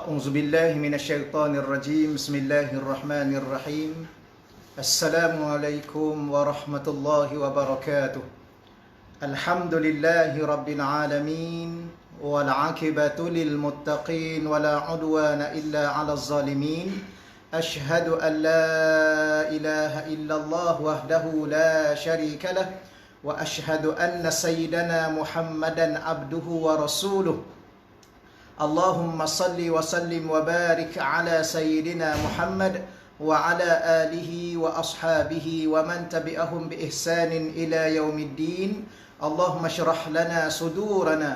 أعوذ بالله من الشيطان الرجيم بسم الله الرحمن الرحيم السلام عليكم ورحمة الله وبركاته الحمد لله رب العالمين والعاقبة للمتقين ولا عدوان إلا على الظالمين أشهد أن لا إله إلا الله وحده لا شريك له وأشهد أن سيدنا محمدا عبده ورسوله اللهم صل وسلم وبارك على سيدنا محمد وعلى آله وأصحابه ومن تبعهم بإحسان إلى يوم الدين اللهم اشرح لنا صدورنا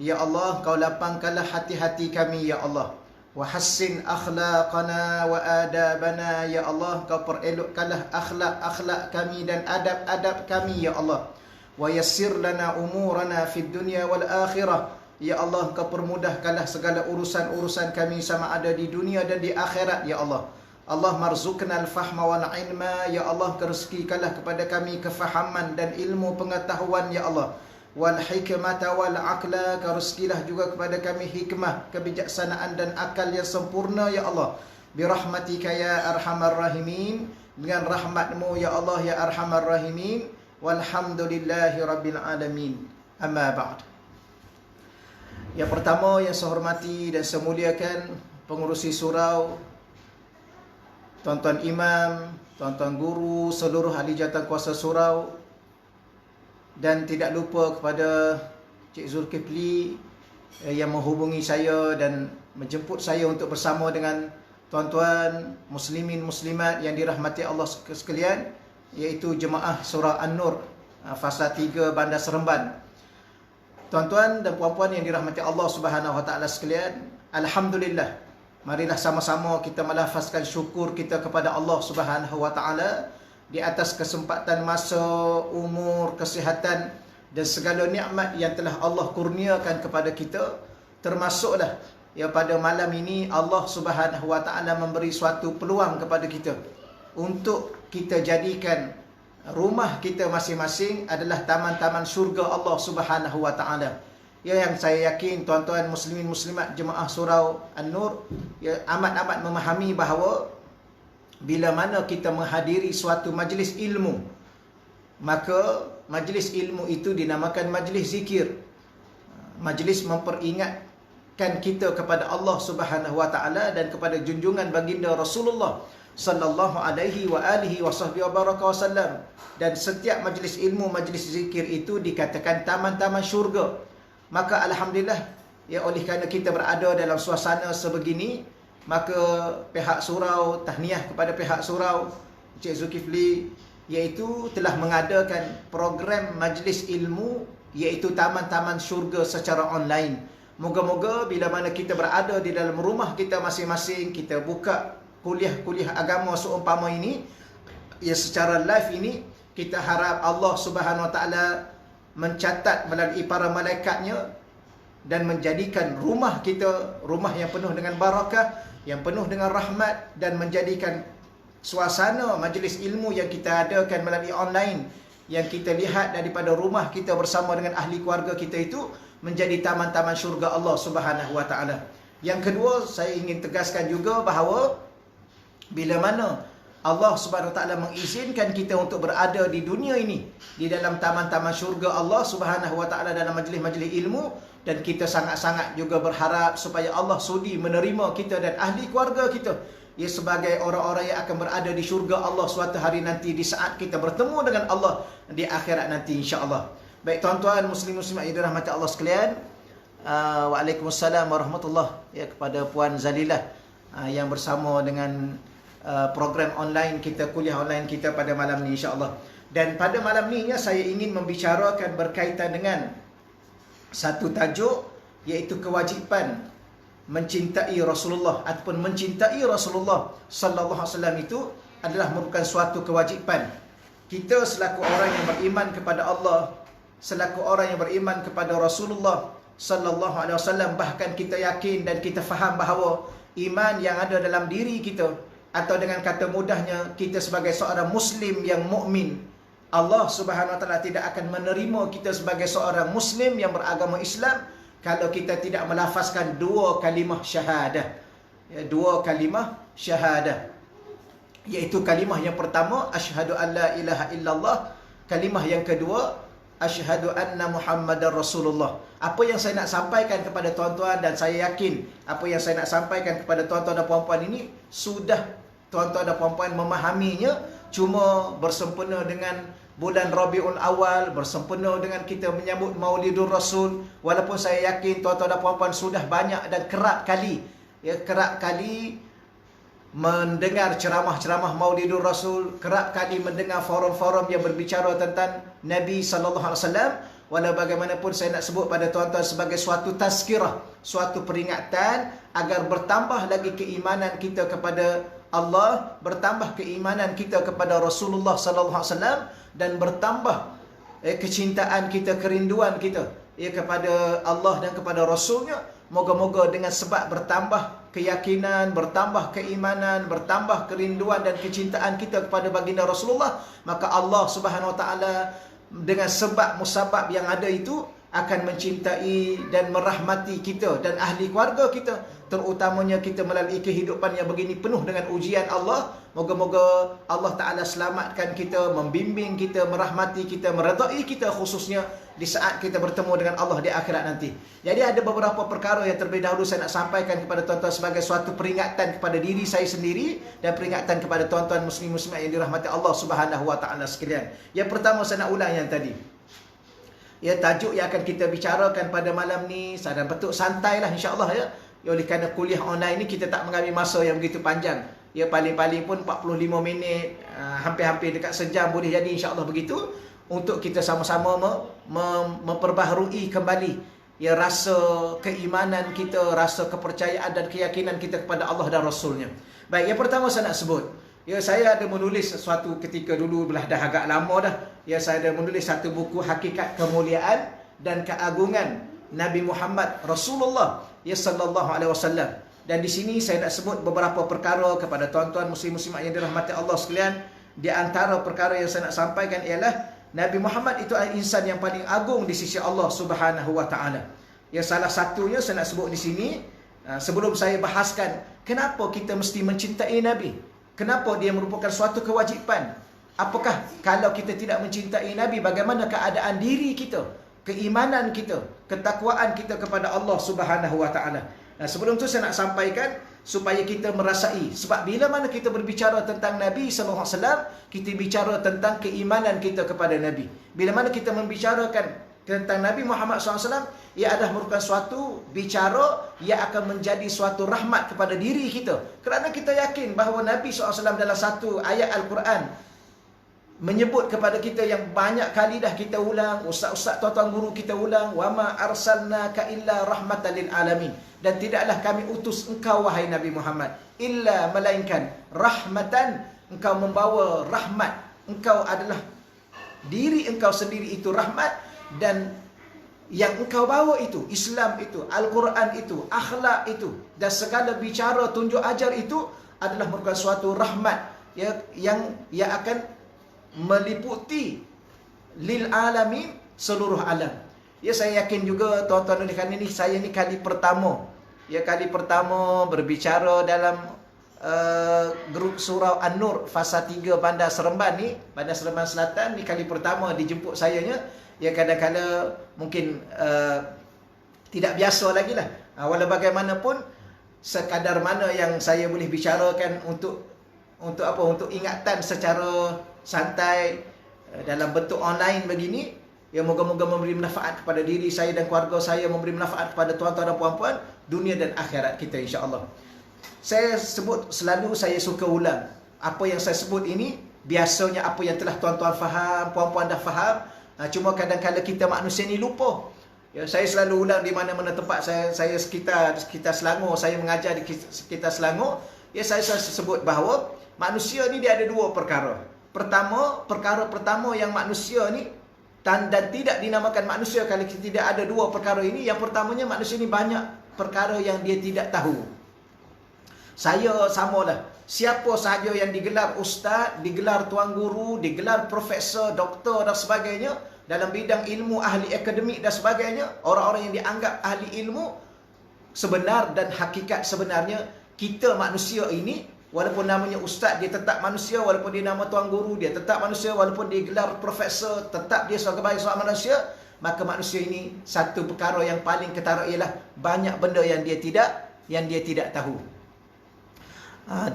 يا الله kau lapangkanlah hati-hati kami ya Allah wahassin akhlaqana wa adabana ya Allah kau perelokkanlah akhlak-akhlak kami dan adab-adab kami ya Allah wa yassir lana umurana fid dunya wal akhirah. Ya Allah, kau permudahkanlah segala urusan-urusan kami sama ada di dunia dan di akhirat, ya Allah. Allah marzuqnal fahma wal ilma, ya Allah, kerezekikanlah kepada kami kefahaman dan ilmu pengetahuan, ya Allah. Wal hikmata wal aqla, kerezekilah juga kepada kami hikmah, kebijaksanaan dan akal yang sempurna, ya Allah. Birahmatika ya arhamar rahimin, dengan rahmatmu ya Allah ya arhamar rahimin. Walhamdulillahi rabbil alamin. Amma ba'd. Yang pertama yang saya hormati dan saya muliakan pengurusi surau, tuan-tuan imam, tuan-tuan guru, seluruh ahli jawatan kuasa surau, dan tidak lupa kepada Cik Zulkifli yang menghubungi saya dan menjemput saya untuk bersama dengan tuan-tuan muslimin muslimat yang dirahmati Allah sekalian, iaitu jemaah surah An-Nur fasa 3 Bandar Seremban. Tuan-tuan dan puan-puan yang dirahmati Allah Subhanahu Wa Taala sekalian, alhamdulillah. Marilah sama-sama kita melafazkan syukur kita kepada Allah Subhanahu Wa Taala di atas kesempatan masa, umur, kesihatan dan segala nikmat yang telah Allah kurniakan kepada kita. Termasuklah ya pada malam ini Allah Subhanahu Wa Taala memberi suatu peluang kepada kita untuk kita jadikan rumah kita masing-masing adalah taman-taman syurga Allah Subhanahu Wa Taala. Ya, yang saya yakin tuan-tuan muslimin muslimat jemaah surau An-Nur ya amat-amat memahami bahawa bila mana kita menghadiri suatu majlis ilmu, maka majlis ilmu itu dinamakan majlis zikir. Majlis memperingatkan kita kepada Allah Subhanahu Wa Taala dan kepada junjungan baginda Rasulullah sallallahu alaihi wa alihi wasallam. Dan setiap majlis ilmu, majlis zikir itu dikatakan taman-taman syurga. Maka alhamdulillah ya oleh kerana kita berada dalam suasana sebegini, maka pihak surau tahniah kepada pihak surau Cik Zulkifli iaitu telah mengadakan program majlis ilmu iaitu taman-taman syurga secara online. Moga-moga bila mana kita berada di dalam rumah kita masing-masing, kita buka kuliah-kuliah agama seumpama ini ya secara live ini, kita harap Allah Subhanahu Wa Taala mencatat melalui para malaikatnya dan menjadikan rumah kita rumah yang penuh dengan barakah, yang penuh dengan rahmat, dan menjadikan suasana majlis ilmu yang kita adakan melalui online yang kita lihat daripada rumah kita bersama dengan ahli keluarga kita itu menjadi taman-taman syurga Allah Subhanahu Wa Taala. Yang kedua, saya ingin tegaskan juga bahawa bila mana Allah Subhanahu Wa Taala mengizinkan kita untuk berada di dunia ini di dalam taman-taman syurga Allah Subhanahu Wa Taala dalam majlis-majlis ilmu, dan kita sangat-sangat juga berharap supaya Allah sudi menerima kita dan ahli keluarga kita ya sebagai orang-orang yang akan berada di syurga Allah suatu hari nanti di saat kita bertemu dengan Allah di akhirat nanti insya-Allah. Baik tuan-tuan muslim muslimat yang dirahmati Allah sekalian, waalaikumsalam warahmatullahi ya kepada Puan Zalilah yang bersama dengan program online kita, kuliah online kita pada malam ni insya-Allah. Dan pada malam ni saya ingin membicarakan berkaitan dengan satu tajuk iaitu kewajipan mencintai Rasulullah ataupun mencintai Rasulullah sallallahu alaihi wasallam itu adalah merupakan suatu kewajipan. Kita selaku orang yang beriman kepada Allah, selaku orang yang beriman kepada Rasulullah sallallahu alaihi wasallam, bahkan kita yakin dan kita faham bahawa iman yang ada dalam diri kita, atau dengan kata mudahnya kita sebagai seorang muslim yang mukmin, Allah Subhanahu Wa Taala tidak akan menerima kita sebagai seorang muslim yang beragama Islam kalau kita tidak melafazkan dua kalimah syahadah. dua kalimah syahadah. Iaitu kalimah yang pertama, asyhadu an la ilaha illallah. Kalimah yang kedua, asyhadu anna Muhammadar Rasulullah. Apa yang saya nak sampaikan kepada tuan-tuan, dan saya yakin apa yang saya nak sampaikan kepada tuan-tuan dan puan-puan ini sudah tuan-tuan dan puan-puan memahaminya. Cuma bersempena dengan bulan Rabiul Awal, bersempena dengan kita menyambut Maulidur Rasul, walaupun saya yakin tuan-tuan dan puan-puan sudah banyak dan kerap kali mendengar ceramah-ceramah Maulidur Rasul, kerap kali mendengar forum-forum yang berbicara tentang Nabi sallallahu alaihi wasallam. Walau bagaimanapun saya nak sebut pada tuan-tuan sebagai suatu tazkirah, suatu peringatan agar bertambah lagi keimanan kita kepada Allah, bertambah keimanan kita kepada Rasulullah sallallahu alaihi wasallam, dan bertambah kecintaan kita, kerinduan kita kepada Allah dan kepada Rasulnya. Moga-moga dengan sebab bertambah keyakinan, bertambah keimanan, bertambah kerinduan dan kecintaan kita kepada baginda Rasulullah, maka Allah Subhanahu Wa Taala dengan sebab musabab yang ada itu akan mencintai dan merahmati kita dan ahli keluarga kita, terutamanya kita melalui kehidupan yang begini penuh dengan ujian Allah. Moga-moga Allah Ta'ala selamatkan kita, membimbing kita, merahmati kita, meredai kita, khususnya di saat kita bertemu dengan Allah di akhirat nanti. Jadi ada beberapa perkara yang terlebih dahulu saya nak sampaikan kepada tuan-tuan sebagai suatu peringatan kepada diri saya sendiri dan peringatan kepada tuan-tuan muslim-muslimat yang dirahmati Allah Subhanahu Wa Ta'ala sekalian. Yang pertama saya nak ulang yang tadi. Tajuk yang akan kita bicarakan pada malam ni sadar betul santailah insya-Allah ya. Oleh kerana kuliah online ni kita tak mengambil masa yang begitu panjang. Paling-paling pun 45 minit, hampir-hampir dekat sejam boleh jadi insya-Allah begitu, untuk kita sama-sama memperbaharui kembali rasa keimanan kita, rasa kepercayaan dan keyakinan kita kepada Allah dan Rasulnya. Baik, yang pertama saya nak sebut, saya ada menulis sesuatu ketika dulu, belah dah agak lama dah. Saya ada menulis satu buku, Hakikat Kemuliaan dan Keagungan Nabi Muhammad Rasulullah sallallahu alaihi wasallam. Dan di sini saya nak sebut beberapa perkara kepada tuan-tuan muslim-muslimat yang dirahmati Allah sekalian. Di antara perkara yang saya nak sampaikan ialah Nabi Muhammad itu adalah insan yang paling agung di sisi Allah Subhanahu Wa Taala. Salah satunya saya nak sebut di sini, sebelum saya bahaskan kenapa kita mesti mencintai Nabi, kenapa dia merupakan suatu kewajipan. Apakah kalau kita tidak mencintai Nabi, bagaimana keadaan diri kita, keimanan kita, ketakwaan kita kepada Allah Subhanahu Wa Taala. Sebelum tu saya nak sampaikan supaya kita merasai, sebab bila mana kita berbicara tentang Nabi sallallahu alaihi wasallam, kita bicara tentang keimanan kita kepada Nabi. Bila mana kita membicarakan tentang Nabi Muhammad SAW, ia adalah merupakan suatu bicara yang akan menjadi suatu rahmat kepada diri kita. Kerana kita yakin bahawa Nabi SAW dalam satu ayat Al-Quran menyebut kepada kita yang banyak kali dah kita ulang, ustaz-ustaz, tuan-tuan guru kita ulang, wama arsalnaka illa rahmatan lil alamin, dan tidaklah kami utus engkau wahai Nabi Muhammad illa melainkan rahmatan, engkau membawa rahmat, engkau adalah diri engkau sendiri itu rahmat, dan yang engkau bawa itu, Islam itu, Al-Quran itu, akhlak itu, dan segala bicara tunjuk ajar itu adalah merupakan suatu rahmat yang akan meliputi lil alamin, seluruh alam. Saya yakin juga tuan-tuan oleh kerana ini saya ni kali pertama berbicara dalam grup surau An-Nur fasa 3 Bandar Seremban ni, Bandar Seremban Selatan ni, kali pertama dijemput sayanya. Kadang-kadang mungkin tidak biasa lagi lah. Walau bagaimanapun, sekadar mana yang saya boleh bicarakan untuk ingatan secara santai dalam bentuk online begini, moga-moga memberi manfaat kepada diri saya dan keluarga saya, memberi manfaat kepada tuan-tuan dan puan-puan, dunia dan akhirat kita insya-Allah. Saya sebut selalu, saya suka ulang apa yang saya sebut ini. Biasanya apa yang telah tuan-tuan faham, puan-puan dah faham, cuma kadang-kadang kita manusia ni lupa. Saya selalu ulang di mana-mana tempat saya sekitar Selangor, saya mengajar di sekitar Selangor. Saya sebut bahawa manusia ni dia ada dua perkara. Perkara pertama yang manusia ni dan tidak dinamakan manusia kalau kita tidak ada dua perkara ini. Yang pertamanya, manusia ni banyak perkara yang dia tidak tahu. Saya samalah. Siapa sahaja yang digelar ustaz, digelar tuan guru, digelar profesor, doktor dan sebagainya dalam bidang ilmu, ahli akademik dan sebagainya, orang-orang yang dianggap ahli ilmu, sebenar dan hakikat sebenarnya kita manusia ini, walaupun namanya ustaz, dia tetap manusia. Walaupun dia nama tuan guru, dia tetap manusia. Walaupun dia gelar profesor, tetap dia sebagai seorang manusia. Maka manusia ini, satu perkara yang paling ketara ialah banyak benda yang dia tidak tahu.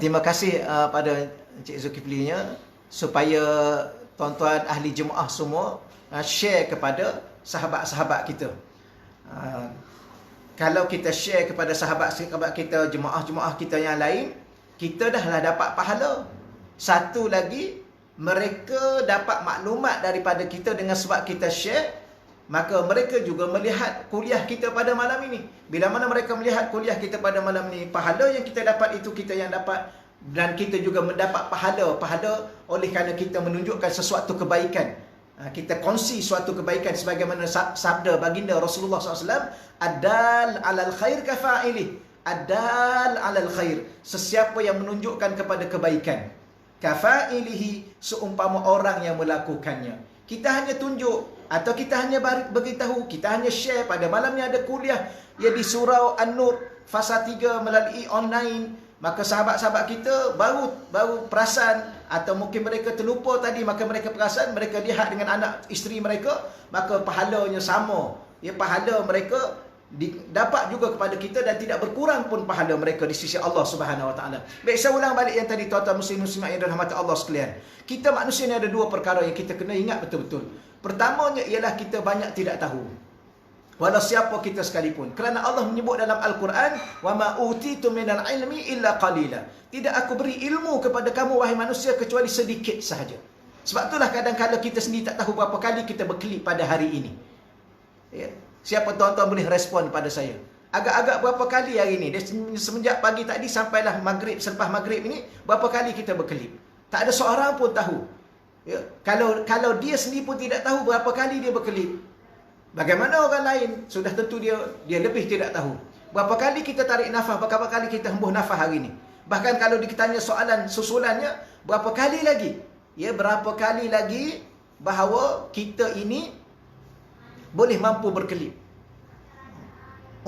Terima kasih pada Encik Zulkiflinya, supaya tuan-tuan ahli jemaah semua share kepada sahabat-sahabat kita. Kalau kita share kepada sahabat-sahabat kita, jemaah-jemaah kita yang lain, kita dah lah dapat pahala. Satu lagi, mereka dapat maklumat daripada kita dengan sebab kita share. Maka mereka juga melihat kuliah kita pada malam ini. Bila mana mereka melihat kuliah kita pada malam ini, pahala yang kita dapat itu kita yang dapat. Dan kita juga mendapat pahala oleh kerana kita menunjukkan sesuatu kebaikan. Kita kongsi suatu kebaikan sebagaimana sabda baginda Rasulullah SAW, Adal alal khair kafa'ilih. Adal alal khair, sesiapa yang menunjukkan kepada kebaikan, kafa'ilihi, seumpama orang yang melakukannya. Kita hanya tunjuk, atau kita hanya beritahu, kita hanya share pada malam ni ada kuliah ya di Surau An-Nur fasa 3 melalui online. Maka sahabat-sahabat kita baru perasan, atau mungkin mereka terlupa tadi, maka mereka perasan, mereka lihat dengan anak isteri mereka, maka pahalanya sama. Ya, pahala mereka dapat juga kepada kita, dan tidak berkurang pun pahala mereka di sisi Allah Subhanahu Wa Taala. Baik, saya ulang balik yang tadi, tuan-tuan muslim-muslimat yang dirahmati Allah sekalian. Kita manusia ni ada dua perkara yang kita kena ingat betul-betul. Pertamanya ialah kita banyak tidak tahu. Walau siapa kita sekalipun. Kerana Allah menyebut dalam Al-Quran, وَمَا أُوتِيتُ مِنَ الْعِلْمِ إِلَّا قَلِيلًا. Tidak aku beri ilmu kepada kamu, wahai manusia, kecuali sedikit sahaja. Sebab itulah kadang-kadang kita sendiri tak tahu berapa kali kita berkelip pada hari ini. Ya. Siapa tuan-tuan boleh respon pada saya? Agak-agak berapa kali hari ini? Semenjak pagi tadi sampailah maghrib, selepas maghrib ini, berapa kali kita berkelip? Tak ada seorang pun tahu. Ya. Kalau dia sendiri pun tidak tahu berapa kali dia berkelip, bagaimana orang lain? Sudah tentu dia lebih tidak tahu. Berapa kali kita tarik nafas, berapa kali kita hembus nafas hari ini. Bahkan kalau ditanya soalan susulannya, berapa kali lagi? Ya, berapa kali lagi bahawa kita ini boleh mampu berkelip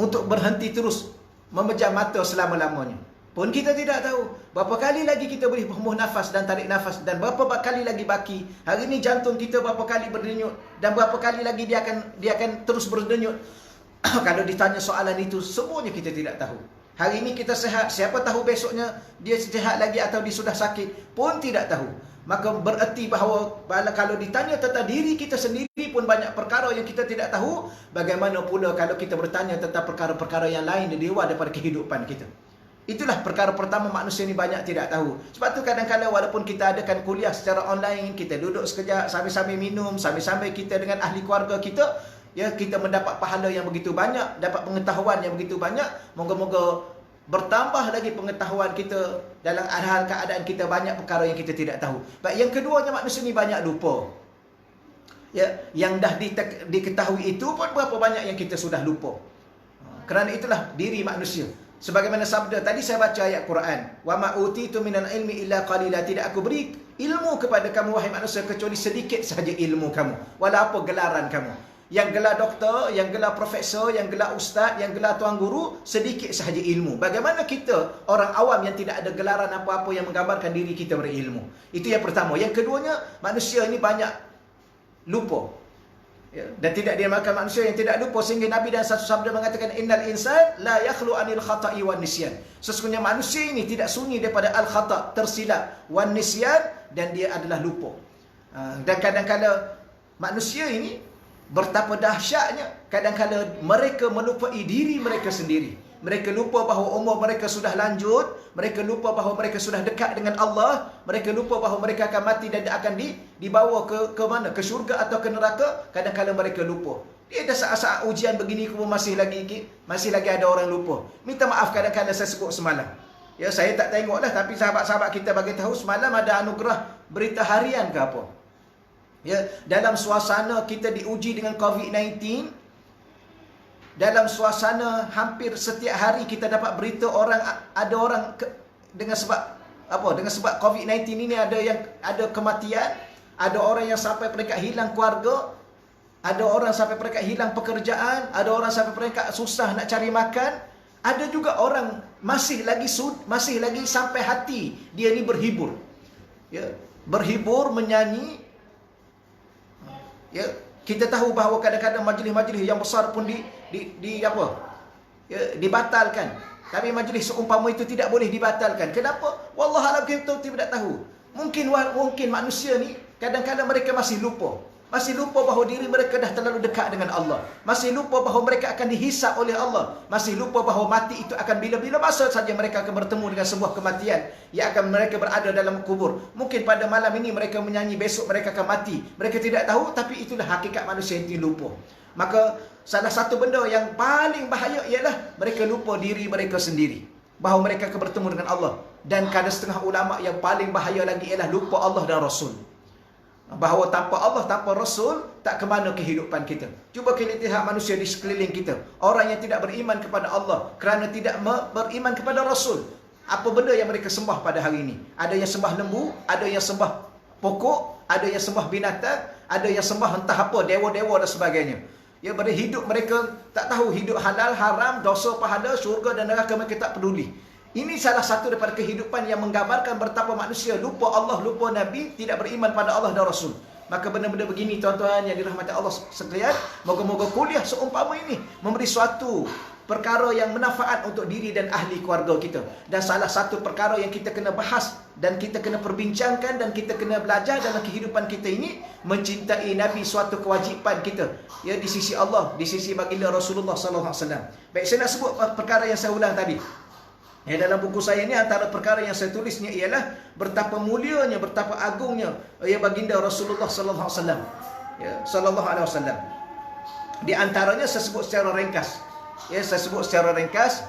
untuk berhenti terus memejam mata selama-lamanya. Pun kita tidak tahu. Berapa kali lagi kita boleh hembus nafas dan tarik nafas, dan berapa kali lagi baki. Hari ini jantung kita berapa kali berdenyut, dan berapa kali lagi dia akan terus berdenyut. Kalau ditanya soalan itu, semuanya kita tidak tahu. Hari ini kita sehat, siapa tahu besoknya dia sihat lagi atau dia sudah sakit, pun tidak tahu. Maka bererti bahawa kalau ditanya tentang diri kita sendiri pun banyak perkara yang kita tidak tahu. Bagaimana pula kalau kita bertanya tentang perkara-perkara yang lain di luar daripada kehidupan kita. Itulah perkara pertama manusia ni banyak tidak tahu. Sebab tu kadang-kadang walaupun kita adakan kuliah secara online, kita duduk sekejap sambil-sambil minum, sambil-sambil kita dengan ahli keluarga kita, ya, kita mendapat pahala yang begitu banyak, dapat pengetahuan yang begitu banyak. Moga-moga bertambah lagi pengetahuan kita dalam hal keadaan kita banyak perkara yang kita tidak tahu. Baik, yang keduanya manusia ni banyak lupa. Ya, yang dah diketahui itu pun berapa banyak yang kita sudah lupa. Kerana itulah diri manusia. Sebagaimana sabda tadi saya baca ayat Quran, wa ma utitu minal ilmi illa qalila. Tidak aku beri ilmu kepada kamu wahai manusia kecuali sedikit sahaja ilmu kamu. Walau apa gelaran kamu. Yang gelar doktor, yang gelar profesor, yang gelar ustaz, yang gelar tuan guru, sedikit sahaja ilmu. Bagaimana kita orang awam yang tidak ada gelaran apa-apa yang menggambarkan diri kita berilmu? Itu yang pertama. Yang keduanya, manusia ini banyak lupa. Ya, dan tidak diamalkan manusia yang tidak lupa, sehingga Nabi dan satu sabda mengatakan innal insan la yakhlu anil khata'i wan nisyan. Sesungguhnya manusia ini tidak sunyi daripada al khata', tersilap, wan nisyan, dan dia adalah lupa. Dan kadang-kadang manusia ini betapa dahsyatnya, kadang-kadang mereka melupai diri mereka sendiri. Mereka lupa bahawa umur mereka sudah lanjut, mereka lupa bahawa mereka sudah dekat dengan Allah, mereka lupa bahawa mereka akan mati dan akan dibawa ke mana? Ke syurga atau ke neraka. Kadang-kadang mereka lupa. Dia ada saat-saat ujian begini pun masih lagi ada orang lupa. Minta maaf kadang-kadang saya sebut semalam. Ya, saya tak tengoklah, tapi sahabat-sahabat kita bagi tahu semalam ada anugerah berita harian ke apa. Ya, dalam suasana kita diuji dengan COVID-19, dalam suasana hampir setiap hari kita dapat berita ada orang dengan sebab COVID-19 ini ada kematian, ada orang yang sampai peringkat hilang keluarga, ada orang sampai peringkat hilang pekerjaan, ada orang sampai peringkat susah nak cari makan, Ada juga orang masih lagi sampai hati dia ni berhibur. Ya, berhibur, menyanyi. Ya, kita tahu bahawa kadang-kadang majlis-majlis yang besar pun dibatalkan. Tapi majlis seumpama itu tidak boleh dibatalkan. Kenapa? Wallahualam, kita tidak tahu. Mungkin manusia ni kadang-kadang mereka masih lupa bahawa diri mereka dah terlalu dekat dengan Allah. Masih lupa bahawa mereka akan dihisap oleh Allah. Masih lupa bahawa mati itu akan bila-bila masa saja mereka akan bertemu dengan sebuah kematian yang akan mereka berada dalam kubur. Mungkin pada malam ini mereka menyanyi, besok mereka akan mati. Mereka tidak tahu, tapi itulah hakikat manusia yang lupa. Maka salah satu benda yang paling bahaya ialah mereka lupa diri mereka sendiri, bahawa mereka akan bertemu dengan Allah. Dan kadang setengah ulama yang paling bahaya lagi ialah lupa Allah dan Rasul. Bahawa tanpa Allah, tanpa Rasul, tak ke mana kehidupan kita. Cuba kita lihat manusia di sekeliling kita. Orang yang tidak beriman kepada Allah kerana tidak beriman kepada Rasul. Apa benda yang mereka sembah pada hari ini? Ada yang sembah lembu, ada yang sembah pokok, ada yang sembah binatang, ada yang sembah entah apa, dewa-dewa dan sebagainya. Ya, pada hidup mereka tak tahu hidup halal, haram, dosa, pahala, syurga dan neraka, mereka tak peduli. Ini salah satu daripada kehidupan yang menggambarkan betapa manusia lupa Allah, lupa Nabi, tidak beriman pada Allah dan Rasul. Maka benda-benda begini, tuan-tuan yang dirahmati Allah sekalian, moga-moga kuliah seumpama ini memberi suatu perkara yang manfaat untuk diri dan ahli keluarga kita. Dan salah satu perkara yang kita kena bahas dan kita kena perbincangkan dan kita kena belajar dalam kehidupan kita ini, mencintai Nabi suatu kewajipan kita, ya, di sisi Allah, di sisi baginda Rasulullah sallallahu alaihi wasallam. Baik, saya nak sebut perkara yang saya ulang tadi. Ya, dalam buku saya ni antara perkara yang saya tulisnya ialah betapa mulianya, betapa agungnya ya baginda Rasulullah sallallahu alaihi wasallam. Ya, sallallahu alaihi wasallam. Di antaranya saya sebut secara ringkas. Ya, saya sebut secara ringkas.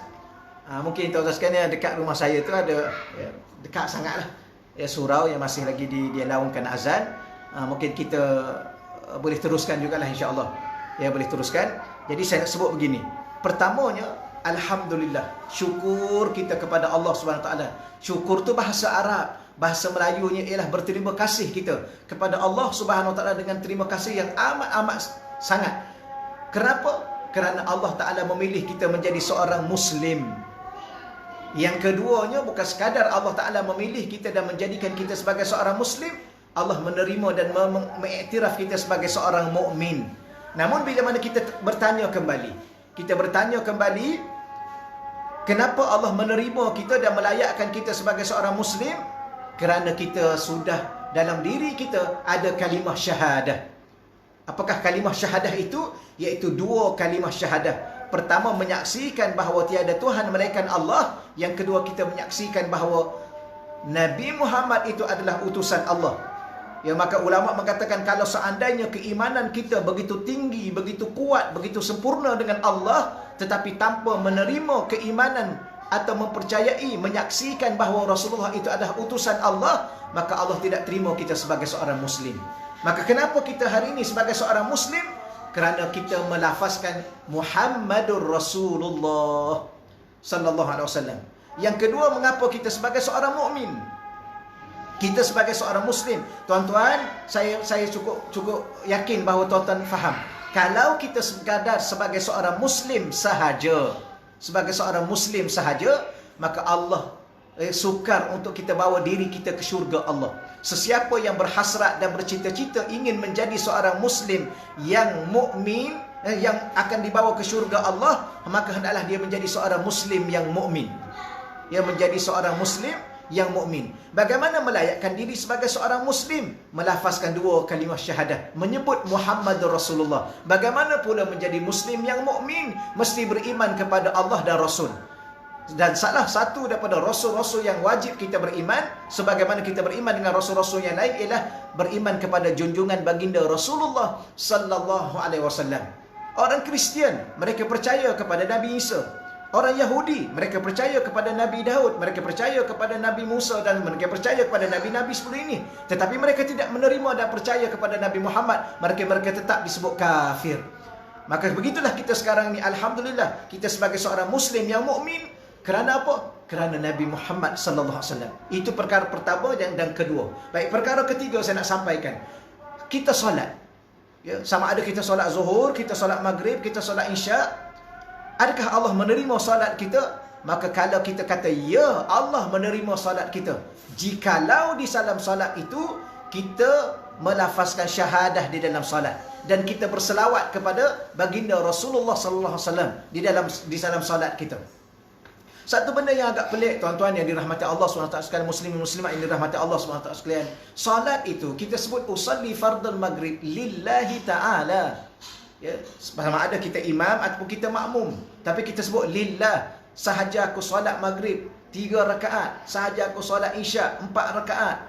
Mungkin tuan-tuan sekalian, dekat rumah saya tu ada, ya, dekat sangatlah, ya, surau yang masih lagi dia laungkan azan. Mungkin kita boleh teruskan jugalah, insya-Allah. Ya, boleh teruskan. Jadi saya nak sebut begini. Pertamanya, alhamdulillah, syukur kita kepada Allah Subhanahu Wa Taala. Syukur tu bahasa Arab, bahasa Melayunya ialah berterima kasih kita kepada Allah Subhanahu Wa Taala dengan terima kasih yang amat sangat. Kenapa? Kerana Allah Taala memilih kita menjadi seorang Muslim. Yang keduanya, bukan sekadar Allah Taala memilih kita dan menjadikan kita sebagai seorang Muslim, Allah menerima dan mengiktiraf kita sebagai seorang mukmin. Namun bila mana kita bertanya kembali, kenapa Allah menerima kita dan melayakkan kita sebagai seorang Muslim? Kerana kita sudah dalam diri kita ada kalimah syahadah. Apakah kalimah syahadah itu? Iaitu dua kalimah syahadah. Pertama, menyaksikan bahawa tiada Tuhan melainkan Allah. Yang kedua, kita menyaksikan bahawa Nabi Muhammad itu adalah utusan Allah. Ya, maka ulama mengatakan kalau seandainya keimanan kita begitu tinggi, begitu kuat, begitu sempurna dengan Allah, tetapi tanpa menerima keimanan atau mempercayai, menyaksikan bahawa Rasulullah itu adalah utusan Allah, maka Allah tidak terima kita sebagai seorang Muslim. Maka kenapa kita hari ini sebagai seorang Muslim? Kerana kita melafazkan Muhammadur Rasulullah sallallahu alaihi wasallam. Yang kedua, mengapa kita sebagai seorang mukmin? Kita sebagai seorang Muslim, tuan-tuan, saya cukup yakin bahawa tuan-tuan faham. Kalau kita sekadar sebagai seorang Muslim sahaja, maka Allah sukar untuk kita bawa diri kita ke syurga Allah. Sesiapa yang berhasrat dan bercita-cita ingin menjadi seorang Muslim yang mukmin, yang akan dibawa ke syurga Allah, maka hendaklah dia menjadi seorang Muslim yang mukmin. Dia menjadi seorang Muslim yang mukmin. Bagaimana melayakkan diri sebagai seorang Muslim? Melafazkan dua kalimah syahadah, menyebut Muhammadur Rasulullah. Bagaimana pula menjadi Muslim yang mukmin? Mesti beriman kepada Allah dan Rasul. Dan salah satu daripada Rasul-Rasul yang wajib kita beriman, sebagaimana kita beriman dengan Rasul-Rasul yang lain, ialah beriman kepada junjungan baginda Rasulullah sallallahu alaihi wasallam. Orang Kristian, mereka percaya kepada Nabi Isa. Orang Yahudi, mereka percaya kepada Nabi Daud, mereka percaya kepada Nabi Musa dan mereka percaya kepada Nabi-Nabi sebelum ini. Tetapi mereka tidak menerima dan percaya kepada Nabi Muhammad. Mereka tetap disebut kafir. Maka begitulah kita sekarang ni, alhamdulillah, kita sebagai seorang Muslim yang mukmin. Kerana apa? Kerana Nabi Muhammad sallallahu alaihi wasallam. Itu perkara pertama dan kedua. Baik, perkara ketiga saya nak sampaikan. Kita solat. Ya, sama ada kita solat zuhur, kita solat maghrib, kita solat isyak, Adakah Allah menerima solat kita? Maka kalau kita kata, ya, Allah menerima solat kita, jikalau di dalam solat itu kita melafazkan syahadah di dalam solat dan kita berselawat kepada baginda Rasulullah sallallahu alaihi wasallam di dalam solat kita. Satu benda yang agak pelik, tuan-tuan yang dirahmati Allah SWT sekalian, muslimin muslimat yang dirahmati Allah SWT sekalian, solat itu kita sebut usalli fardal maghrib lillahi ta'ala. Ya, sama ada kita imam ataupun kita makmum, tapi kita sebut lillah. Sahaja aku solat maghrib 3 rakaat, sahaja aku solat isyak 4 rakaat,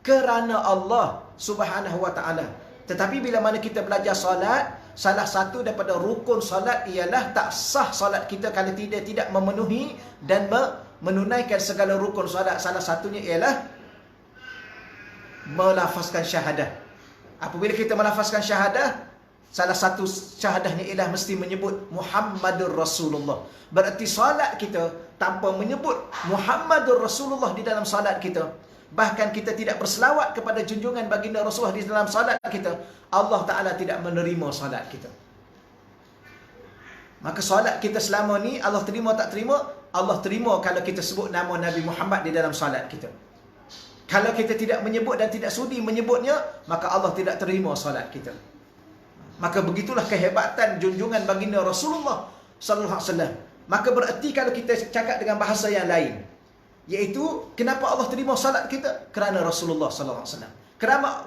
kerana Allah Subhanahu wa ta'ala. Tetapi bila mana kita belajar solat, salah satu daripada rukun solat ialah tak sah solat kita kalau tidak memenuhi dan menunaikan segala rukun solat. Salah satunya ialah melafazkan syahadah. Apabila kita melafazkan syahadah, salah satu syahadahnya ialah mesti menyebut Muhammadur Rasulullah. Berarti solat kita tanpa menyebut Muhammadur Rasulullah di dalam solat kita, bahkan kita tidak berselawat kepada junjungan baginda Rasulullah di dalam solat kita, Allah Ta'ala tidak menerima solat kita. Maka solat kita selama ni Allah terima tak terima? Allah terima kalau kita sebut nama Nabi Muhammad di dalam solat kita. Kalau kita tidak menyebut dan tidak sudi menyebutnya, maka Allah tidak terima solat kita. Maka begitulah kehebatan junjungan baginda Rasulullah sallallahu alaihi wasallam. Maka berarti kalau kita cakap dengan bahasa yang lain, iaitu kenapa Allah terima salat kita? Kerana Rasulullah sallallahu alaihi wasallam.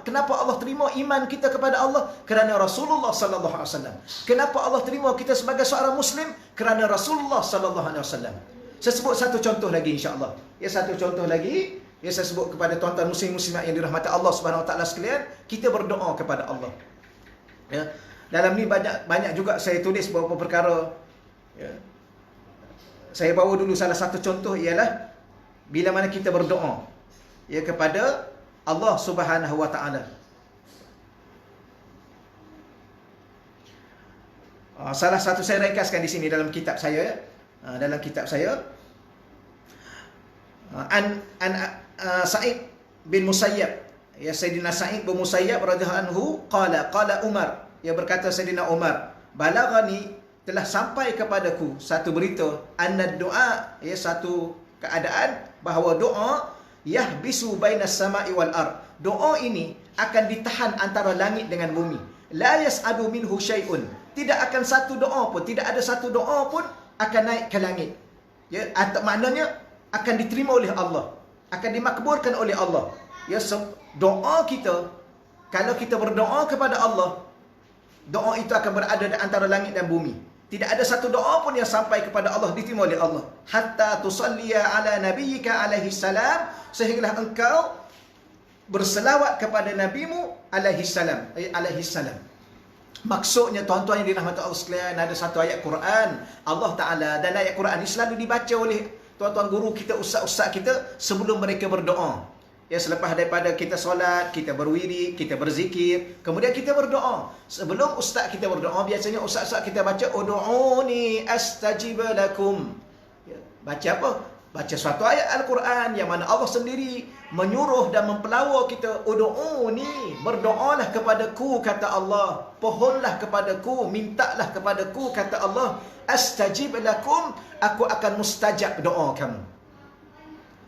Kenapa Allah terima iman kita kepada Allah? Kerana Rasulullah sallallahu alaihi wasallam. Kenapa Allah terima kita sebagai seorang muslim? Kerana Rasulullah sallallahu alaihi wasallam. Saya sebut satu contoh lagi insya-Allah. Ya, satu contoh lagi, ya, saya sebut kepada tuan-tuan muslim muslimat yang dirahmati Allah Subhanahu wa taala sekalian, kita berdoa kepada Allah. Ya, dalam ni banyak juga saya tulis beberapa perkara. Ya. Saya bawa dulu salah satu contoh ialah bila mana kita berdoa, ya, kepada Allah Subhanahu wa taala. Salah satu saya ringkaskan di sini dalam kitab saya, ya. Dalam kitab saya, Sa'id bin Musayyab, ya, Sayyidina Sa'id bin Musayyab radhiyallahu anhu qala Umar, ya, berkata Sayyidina Umar, balaghani, telah sampai kepadaku satu berita, anna doa, ya, satu keadaan bahawa doa yahbisu bainas sama'i wal ard, doa ini akan ditahan antara langit dengan bumi, la yas'adu minhu syai'un, tidak akan satu doa pun, tidak ada satu doa pun akan naik ke langit, ya, atau maknanya akan diterima oleh Allah, akan dimakbulkan oleh Allah. Ya, doa kita, kalau kita berdoa kepada Allah, doa itu akan berada di antara langit dan bumi. Tidak ada satu doa pun yang sampai kepada Allah diterima oleh Allah. Hatta tusalliya ala nabiyyika alaihi salam, sehinggalah engkau berselawat kepada nabimu alaihi salam, alaihi salam. Maksudnya tuan-tuan yang dirahmati Allah sekalian, ada satu ayat Quran Allah Ta'ala, dan ayat Quran ini selalu dibaca oleh tuan-tuan guru kita, ustaz-ustaz kita sebelum mereka berdoa. Ya, selepas daripada kita solat, kita berwirid, kita berzikir, kemudian kita berdoa. Sebelum ustaz kita berdoa, biasanya ustaz-ustaz kita baca ud'uni astajib lakum. Ya, baca apa? Baca suatu ayat Al-Quran yang mana Allah sendiri menyuruh dan mempelawa kita, ud'uni, berdoalah kepadaku, kata Allah, pohonlah kepadaku, mintalah kepadaku, kata Allah, astajib lakum, aku akan mustajab doa kamu.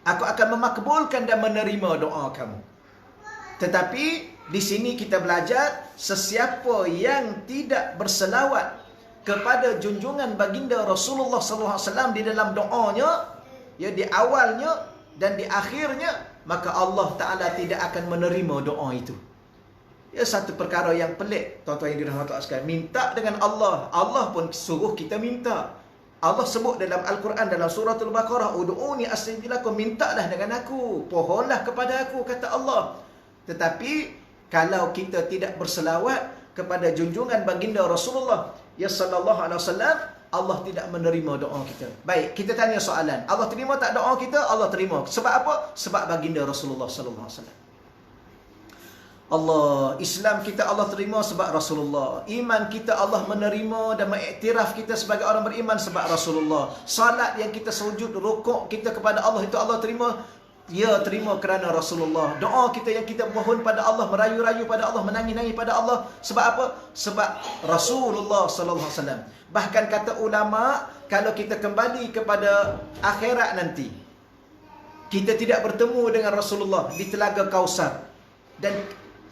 Aku akan memakbulkan dan menerima doa kamu. Tetapi di sini kita belajar, sesiapa yang tidak berselawat kepada junjungan baginda Rasulullah SAW di dalam doanya, ya, di awalnya dan di akhirnya, maka Allah Ta'ala tidak akan menerima doa itu. Ya, satu perkara yang pelik, tuan-tuan yang dirahmati Allah sekalian. Minta dengan Allah, Allah pun suruh kita minta. Allah sebut dalam Al-Quran, dalam suratul Baqarah, ud'uni astajib lakum, mintalah dengan aku, pohonlah kepada aku, kata Allah. Tetapi kalau kita tidak berselawat kepada junjungan baginda Rasulullah, ya, sallallahu alaihi wasallam, Allah tidak menerima doa kita. Baik, kita tanya soalan, Allah terima tak doa kita? Allah terima. Sebab apa? Sebab baginda Rasulullah sallallahu alaihi wasallam. Allah, Islam kita Allah terima sebab Rasulullah. Iman kita Allah menerima dan mengiktiraf kita sebagai orang beriman sebab Rasulullah. Salat yang kita sujud, rukuk kita kepada Allah, itu Allah terima, ya, terima kerana Rasulullah. Doa kita yang kita mohon pada Allah, merayu-rayu pada Allah, menangis-nangis pada Allah, sebab apa? Sebab Rasulullah sallallahu alaihi wasallam. Bahkan kata ulama, kalau kita kembali kepada akhirat nanti, kita tidak bertemu dengan Rasulullah di Telaga Kausar. Dan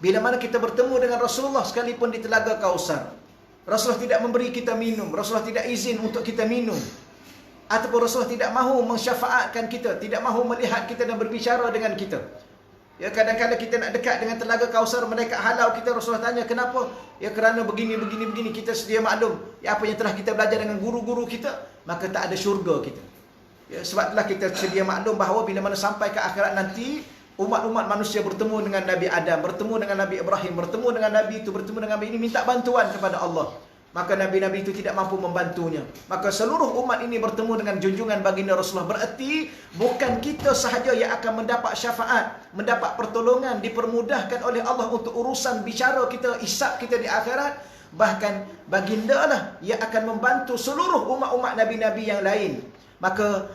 bila mana kita bertemu dengan Rasulullah sekalipun di Telaga Kausar, Rasulullah tidak memberi kita minum, Rasulullah tidak izin untuk kita minum, ataupun Rasulullah tidak mahu mensyafaatkan kita, tidak mahu melihat kita dan berbicara dengan kita. Ya, kadang-kadang kita nak dekat dengan Telaga Kausar, mereka halau kita. Rasulullah tanya, kenapa? Ya, kerana begini. Kita sedia maklum. Ya, apa yang telah kita belajar dengan guru-guru kita, maka tak ada syurga kita. Ya, sebab itulah kita sedia maklum bahawa bila mana sampai ke akhirat nanti, umat-umat manusia bertemu dengan Nabi Adam, bertemu dengan Nabi Ibrahim, bertemu dengan Nabi itu, bertemu dengan Nabi ini, minta bantuan kepada Allah. Maka Nabi-Nabi itu tidak mampu membantunya. Maka seluruh umat ini bertemu dengan junjungan baginda Rasulullah. Berarti bukan kita sahaja yang akan mendapat syafaat, mendapat pertolongan, dipermudahkan oleh Allah untuk urusan bicara kita, hisab kita di akhirat. Bahkan baginda lah yang akan membantu seluruh umat-umat Nabi-Nabi yang lain. Maka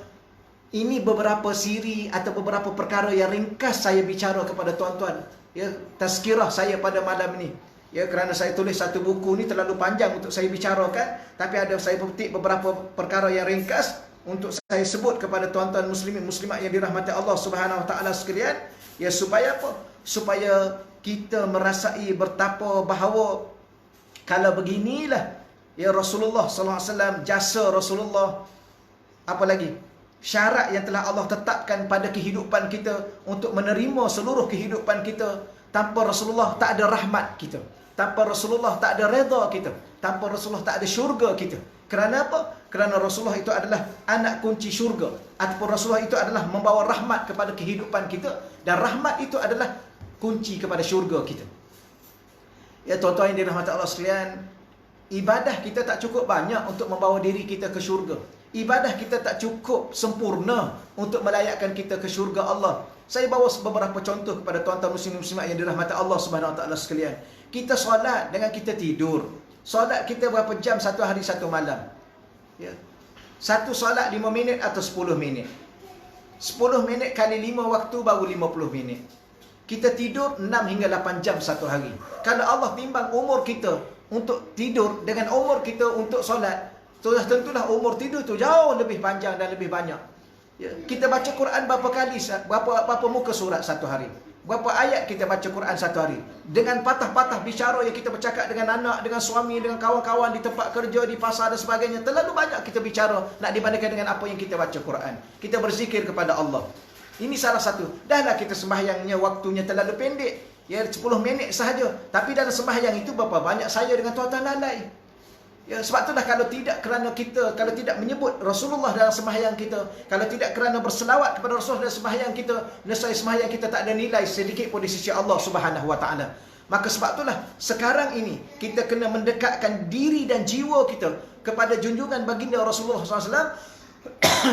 ini beberapa siri atau beberapa perkara yang ringkas saya bicara kepada tuan-tuan. Ya, tazkirah saya pada malam ini. Ya, kerana saya tulis satu buku ni terlalu panjang untuk saya bicarakan, tapi ada saya petik beberapa perkara yang ringkas untuk saya sebut kepada tuan-tuan muslimin muslimat yang dirahmati Allah Subhanahu Wa Taala sekalian. Ya, supaya apa? Supaya kita merasai betapa bahawa kalau beginilah ya Rasulullah sallallahu alaihi wasallam, jasa Rasulullah, apa lagi? Syarat yang telah Allah tetapkan pada kehidupan kita untuk menerima seluruh kehidupan kita. Tanpa Rasulullah tak ada rahmat kita. Tanpa Rasulullah tak ada redha kita. Tanpa Rasulullah tak ada syurga kita. Kerana apa? Kerana Rasulullah itu adalah anak kunci syurga. Ataupun Rasulullah itu adalah membawa rahmat kepada kehidupan kita. Dan rahmat itu adalah kunci kepada syurga kita. Ya, tuan-tuan yang dirahmati Allah sekalian, ibadah kita tak cukup banyak untuk membawa diri kita ke syurga. Ibadah kita tak cukup sempurna untuk melayakkan kita ke syurga Allah. Saya bawa beberapa contoh kepada tuan-tuan muslim-muslimat yang dirahmati Allah Subhanahu Wa Taala sekalian. Kita solat dengan kita tidur. Solat kita berapa jam satu hari satu malam? Ya. Satu solat 5 minit atau 10 minit. 10 minit kali 5 waktu baru 50 minit. Kita tidur 6 hingga 8 jam satu hari. Kalau Allah timbang umur kita untuk tidur dengan umur kita untuk solat, tentulah umur tidur tu jauh lebih panjang dan lebih banyak. Ya. Kita baca Quran berapa kali, berapa muka surat satu hari? Berapa ayat kita baca Quran satu hari? Dengan patah-patah bicara yang kita bercakap dengan anak, dengan suami, dengan kawan-kawan di tempat kerja, di pasar dan sebagainya. Terlalu banyak kita bicara nak dibandingkan dengan apa yang kita baca Quran. Kita berzikir kepada Allah. Ini salah satu. Dahlah kita sembahyangnya waktunya terlalu pendek. Ya, 10 minit sahaja. Tapi dalam sembahyang itu berapa banyak saya dengan tuan-tuan lalai. Ya, sebab itulah kalau tidak kerana kita, kalau tidak menyebut Rasulullah dalam sembahyang kita, kalau tidak kerana berselawat kepada Rasulullah dalam sembahyang kita, nescaya sembahyang kita tak ada nilai sedikit pun di sisi Allah Subhanahu Wa Taala. Maka sebab itulah sekarang ini kita kena mendekatkan diri dan jiwa kita kepada junjungan baginda Rasulullah SAW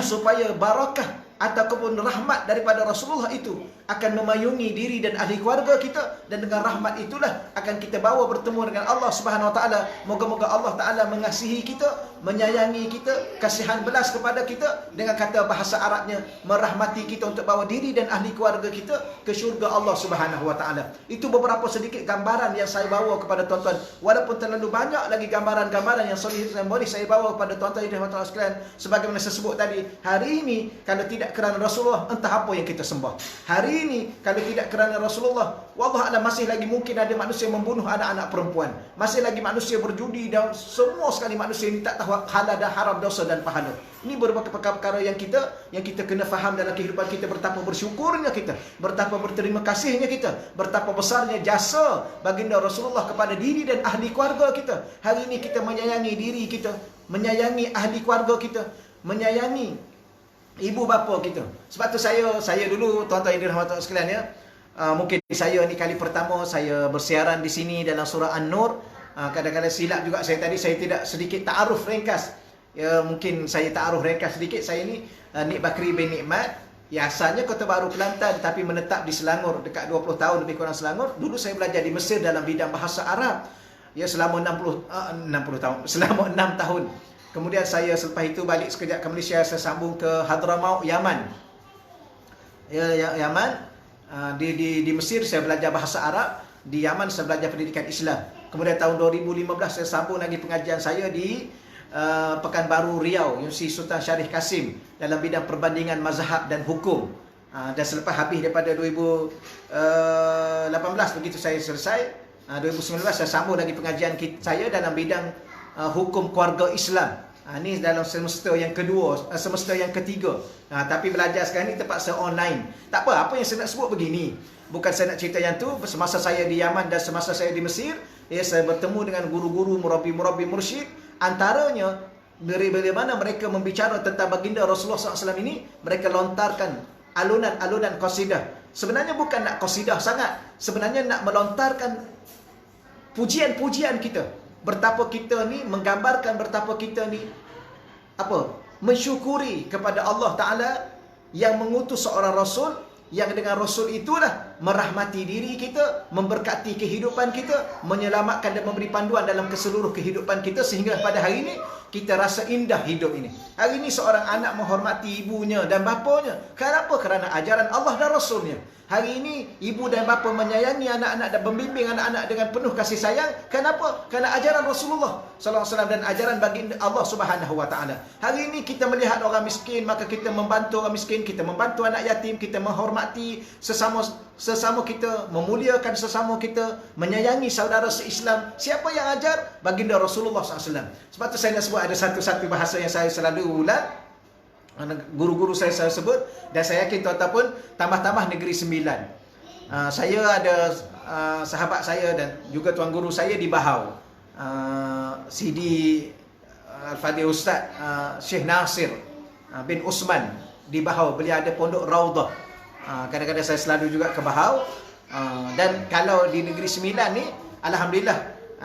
supaya barakah ataupun rahmat daripada Rasulullah itu akan memayungi diri dan ahli keluarga kita, dan dengan rahmat itulah akan kita bawa bertemu dengan Allah Subhanahu Wa Taala. Moga-moga Allah Taala mengasihi kita, menyayangi kita, kasihan belas kepada kita, dengan kata bahasa Arabnya merahmati kita untuk bawa diri dan ahli keluarga kita ke syurga Allah Subhanahu Wa Taala. Itu beberapa sedikit gambaran yang saya bawa kepada tuan-tuan. Walaupun terlalu banyak lagi gambaran-gambaran yang boleh saya bawa kepada tuan-tuan yang dirahmati Allah sekalian. Sebagaimana saya sebut tadi, hari ini kalau tidak kerana Rasulullah, entah apa yang kita sembah. Hari ini kalau tidak kerana Rasulullah, wallah alam, masih lagi mungkin ada manusia membunuh anak-anak perempuan, masih lagi manusia berjudi, dan semua sekali manusia ini tak tahu halal dan haram, dosa dan pahala. Ini beberapa perkara yang kita kena faham dalam kehidupan kita. Betapa bersyukurnya kita, betapa berterima kasihnya kita, betapa besarnya jasa baginda Rasulullah kepada diri dan ahli keluarga kita. Hari ini kita menyayangi diri kita, menyayangi ahli keluarga kita, menyayangi ibu bapa kita. Sebab tu saya dulu, tuan-tuan yang dirahmati Allah sekalian, ya, mungkin saya ni kali pertama saya bersiaran di sini dalam surah An-Nur. Kadang-kadang silap juga saya tadi, saya tidak sedikit ta'aruf ringkas. Ya, mungkin saya ta'aruf ringkas sedikit. Saya ni Nik Bakri bin Nikmat, ya, asalnya Kota Baru Kelantan tapi menetap di Selangor dekat 20 tahun lebih kurang Selangor. Dulu saya belajar di Mesir dalam bidang bahasa Arab. Ya, selama 60 tahun, selama 6 tahun. Kemudian saya selepas itu balik sekejap ke Malaysia, saya sambung ke Hadramaut, Yaman. Ya, Yaman. Di Mesir saya belajar bahasa Arab, di Yaman saya belajar pendidikan Islam. Kemudian tahun 2015 saya sambung lagi pengajian saya di Pekanbaru Riau, Universiti Sultan Syarif Kasim, dalam bidang perbandingan mazhab dan hukum. Dan selepas habis daripada 2018 begitu saya selesai, 2019 saya sambung lagi pengajian saya dalam bidang hukum keluarga Islam. Ini dalam semester yang kedua, semester yang ketiga. Tapi belajar sekarang ni terpaksa online. Tak apa yang saya nak sebut begini. Bukan saya nak cerita yang tu. Semasa saya di Yaman dan semasa saya di Mesir, saya bertemu dengan guru-guru, murabbi-murabbi, mursyid. Antaranya, dari mana mereka membicara tentang baginda Rasulullah SAW ini, mereka lontarkan alunan-alunan qasidah. Sebenarnya bukan nak qasidah sangat. Sebenarnya nak melontarkan pujian-pujian kita. Betapa kita ni menggambarkan betapa kita ni mensyukuri kepada Allah Ta'ala yang mengutus seorang Rasul, yang dengan Rasul itulah merahmati diri kita, memberkati kehidupan kita, menyelamatkan dan memberi panduan dalam keseluruh kehidupan kita, sehingga pada hari ini kita rasa indah hidup ini. Hari ini seorang anak menghormati ibunya dan bapanya. Kenapa? Kerana ajaran Allah dan Rasulnya. Hari ini ibu dan bapa menyayangi anak-anak dan membimbing anak-anak dengan penuh kasih sayang. Kenapa? Kerana ajaran Rasulullah sallallahu alaihi wasallam dan ajaran baginda Allah Subhanahu wa taala. Hari ini kita melihat orang miskin, maka kita membantu orang miskin, kita membantu anak yatim, kita menghormati sesama kita, memuliakan sesama kita, menyayangi saudara se-Islam. Siapa yang ajar? Baginda Rasulullah sallallahu alaihi wasallam. Sebab tu saya nak sebut ada satu bahasa yang saya selalu ulang. Guru-guru saya sebut, dan saya yakin tuan-tuan pun tambah-tambah Negeri Sembilan. Saya ada sahabat saya dan juga tuan guru saya di Bahau, Sidi Al-Fadhil Ustaz Syekh Nasir bin Usman di Bahau. Beliau ada pondok Raudah. Kadang-kadang saya selalu juga ke Bahau. Dan kalau di Negeri Sembilan ni, alhamdulillah,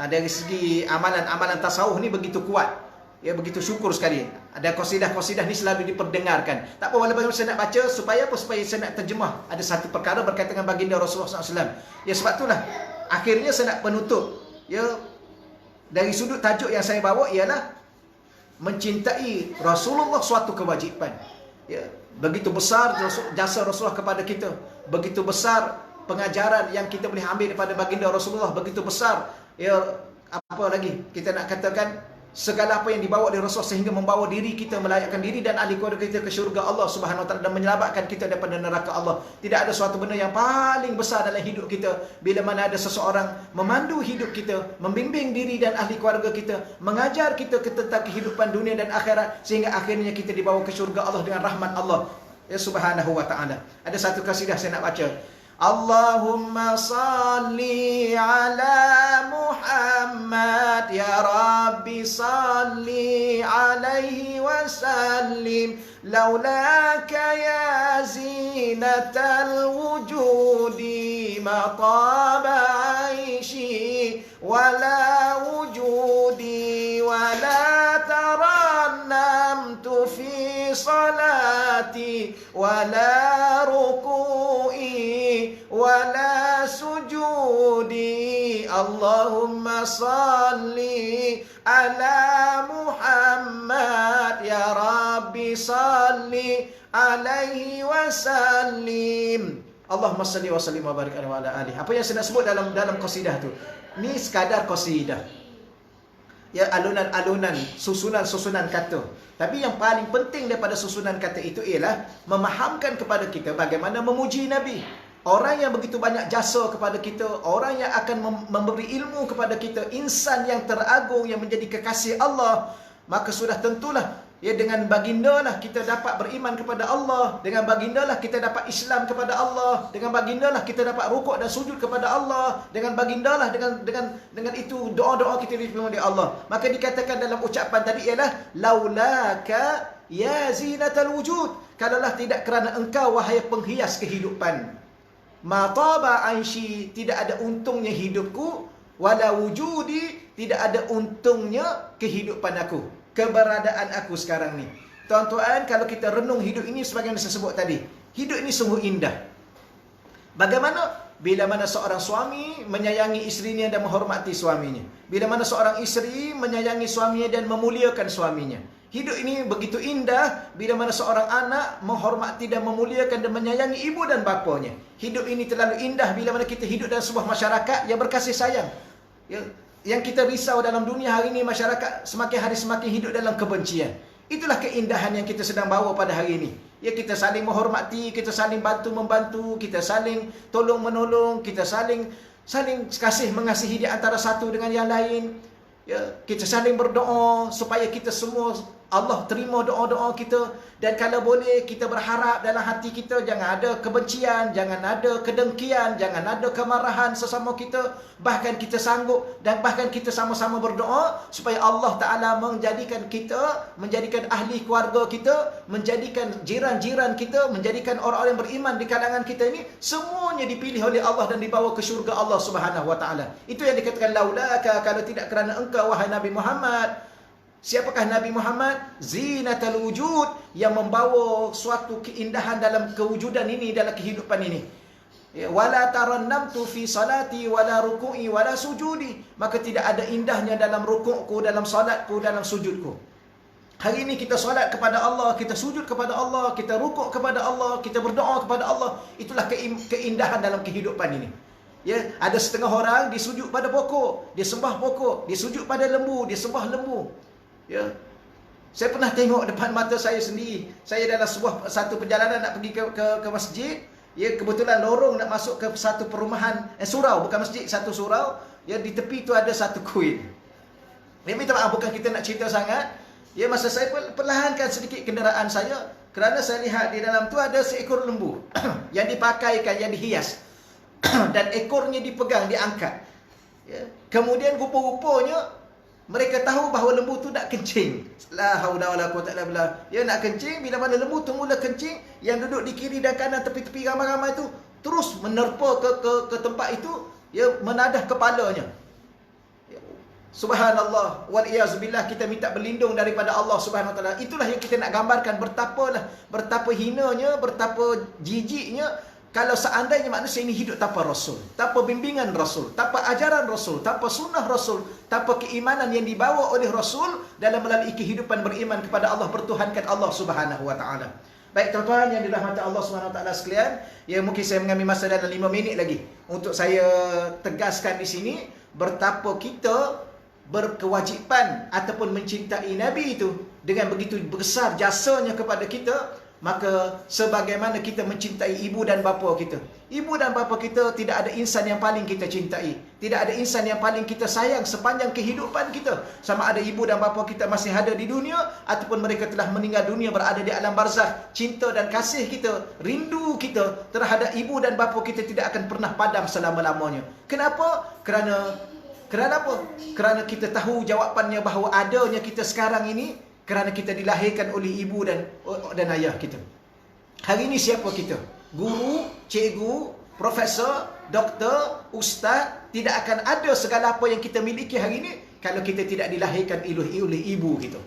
dari segi amalan-amalan tasawuf ni begitu kuat. Ya, begitu syukur sekali. Ada qasidah-qasidah ni selalu diperdengarkan. Tak apa, walaupun saya nak baca, supaya saya nak terjemah. Ada satu perkara berkaitan dengan baginda Rasulullah SAW. Ya, sebab itulah akhirnya saya nak penutup. Ya, dari sudut tajuk yang saya bawa ialah mencintai Rasulullah suatu kewajipan. Ya, begitu besar jasa Rasulullah kepada kita. Begitu besar pengajaran yang kita boleh ambil daripada baginda Rasulullah. Begitu besar, ya, apa lagi kita nak katakan, segala apa yang dibawa oleh Rasul sehingga membawa diri kita, melayakkan diri dan ahli keluarga kita ke syurga Allah Subhanahu Wa Taala dan menyelamatkan kita daripada neraka Allah. Tidak ada suatu benda yang paling besar dalam hidup kita bila mana ada seseorang memandu hidup kita, membimbing diri dan ahli keluarga kita, mengajar kita tentang kehidupan dunia dan akhirat, sehingga akhirnya kita dibawa ke syurga Allah dengan rahmat Allah Subhanahu Wa Taala. Ada satu kasidah saya nak baca. Allahumma salli ala Muhammad, ya Rabbi salli alaihi wa sallim, laulaka ya zinatal wujudi ma taba aishi wala wujudi wala tarannamtu fi salati wala ruku'i wala sujudi. Allahumma salli ala Muhammad, ya Rabbi salli alaihi wa sallim. Allahumma salli wa sallim wa barik alaihi wa ala alihi. Apa yang saya nak sebut dalam qasidah tu, ni sekadar qasidah. Ya, alunan-alunan, susunan-susunan kata. Tapi yang paling penting daripada susunan kata itu ialah memahamkan kepada kita bagaimana memuji Nabi. Orang yang begitu banyak jasa kepada kita, orang yang akan memberi ilmu kepada kita, insan yang teragung yang menjadi kekasih Allah, maka sudah tentulah, ya, dengan baginda lah kita dapat beriman kepada Allah, dengan baginda lah kita dapat Islam kepada Allah, dengan baginda lah kita dapat rukuk dan sujud kepada Allah, dengan baginda lah dengan itu doa-doa kita diterima oleh Allah. Maka dikatakan dalam ucapan tadi ialah laulaka ya zinatal wujud, kalaulah tidak kerana engkau wahai penghias kehidupan, ma taba aishi, tidak ada untungnya hidupku, wala wujudi, tidak ada untungnya kehidupan aku, keberadaan aku sekarang ni. Tuan-tuan, kalau kita renung hidup ini sebagaimana saya sebut tadi, hidup ini sungguh indah. Bagaimana? Bila mana seorang suami menyayangi isterinya dan menghormati suaminya. Bila mana seorang isteri menyayangi suaminya dan memuliakan suaminya. Hidup ini begitu indah bila mana seorang anak menghormati dan memuliakan dan menyayangi ibu dan bapanya. Hidup ini terlalu indah bila mana kita hidup dalam sebuah masyarakat yang berkasih sayang. Ya, yang kita risau dalam dunia hari ini, masyarakat semakin hari semakin hidup dalam kebencian. Itulah keindahan yang kita sedang bawa pada hari ini. Ya, kita saling menghormati, kita saling bantu-membantu, kita saling tolong-menolong, kita saling kasih mengasihi di antara satu dengan yang lain. Ya, kita saling berdoa supaya kita semua Allah terima doa-doa kita, dan kalau boleh kita berharap dalam hati kita jangan ada kebencian, jangan ada kedengkian, jangan ada kemarahan sesama kita. Bahkan kita sanggup dan bahkan kita sama-sama berdoa supaya Allah Ta'ala menjadikan kita, menjadikan ahli keluarga kita, menjadikan jiran-jiran kita, menjadikan orang-orang yang beriman di kalangan kita ini semuanya dipilih oleh Allah dan dibawa ke syurga Allah Subhanahu Wa Ta'ala. Itu yang dikatakan laulaka, kalau tidak kerana engkau wahai Nabi Muhammad. Siapakah Nabi Muhammad? Zinatul wujud, yang membawa suatu keindahan dalam kewujudan ini, dalam kehidupan ini. Wala tarannamtu fi salati wala ruku'i wala sujudi, maka tidak ada indahnya dalam rukukku, dalam salatku, dalam sujudku. Hari ini kita salat kepada Allah, kita sujud kepada Allah, kita rukuk kepada Allah, kita berdoa kepada Allah. Itulah keindahan dalam kehidupan ini. Ya, ada setengah orang dia sujud pada pokok, dia sembah pokok, dia sujud pada lembu, dia sembah lembu. Ya, saya pernah tengok depan mata saya sendiri. Saya dalam satu perjalanan nak pergi ke masjid. Ya, kebetulan lorong nak masuk ke satu perumahan, surau, bukan masjid, satu surau. Ya, di tepi tu ada satu kuil. Ya, minta maaf, bukan kita nak cerita sangat. Ya, masa saya perlahankan sedikit kenderaan saya, kerana saya lihat di dalam tu ada seekor lembu yang dipakaikan, yang dihias. Dan ekornya dipegang, diangkat. Ya, kemudian rupa-rupanya mereka tahu bahawa lembu tu nak kencing. La haula wala quwwata illa billah. Ya, nak kencing, bila mana lembu tu mula kencing, yang duduk di kiri dan kanan tepi-tepi ramai-ramai tu terus menerpa ke tempat itu, ya, menadah kepalanya. Ya, subhanallah wal iyazbillah, kita minta berlindung daripada Allah Subhanahu wa taala. Itulah yang kita nak gambarkan, betapa hinanya, betapa jijiknya kalau seandainya manusia ini hidup tanpa Rasul, tanpa bimbingan Rasul, tanpa ajaran Rasul, tanpa sunnah Rasul, tanpa keimanan yang dibawa oleh Rasul dalam melalui kehidupan beriman kepada Allah, bertuhankan Allah Subhanahu Wa Taala. Baik tuan-tuan yang dirahmati Allah Subhanahu Wa Taala sekalian, ya, mungkin saya mengambil masa dalam 5 minit lagi untuk saya tegaskan di sini betapa kita berkewajipan ataupun mencintai Nabi itu dengan begitu besar jasanya kepada kita. Maka sebagaimana kita mencintai ibu dan bapa kita, ibu dan bapa kita, tidak ada insan yang paling kita cintai, tidak ada insan yang paling kita sayang sepanjang kehidupan kita. Sama ada ibu dan bapa kita masih ada di dunia ataupun mereka telah meninggal dunia, berada di alam barzakh, cinta dan kasih kita, rindu kita terhadap ibu dan bapa kita tidak akan pernah padam selama-lamanya. Kenapa? Kerana apa? Kerana kita tahu jawapannya bahawa adanya kita sekarang ini kerana kita dilahirkan oleh ibu dan ayah kita. Hari ini siapa kita? Guru, cikgu, profesor, doktor, ustaz. Tidak akan ada segala apa yang kita miliki hari ini kalau kita tidak dilahirkan oleh ibu kita.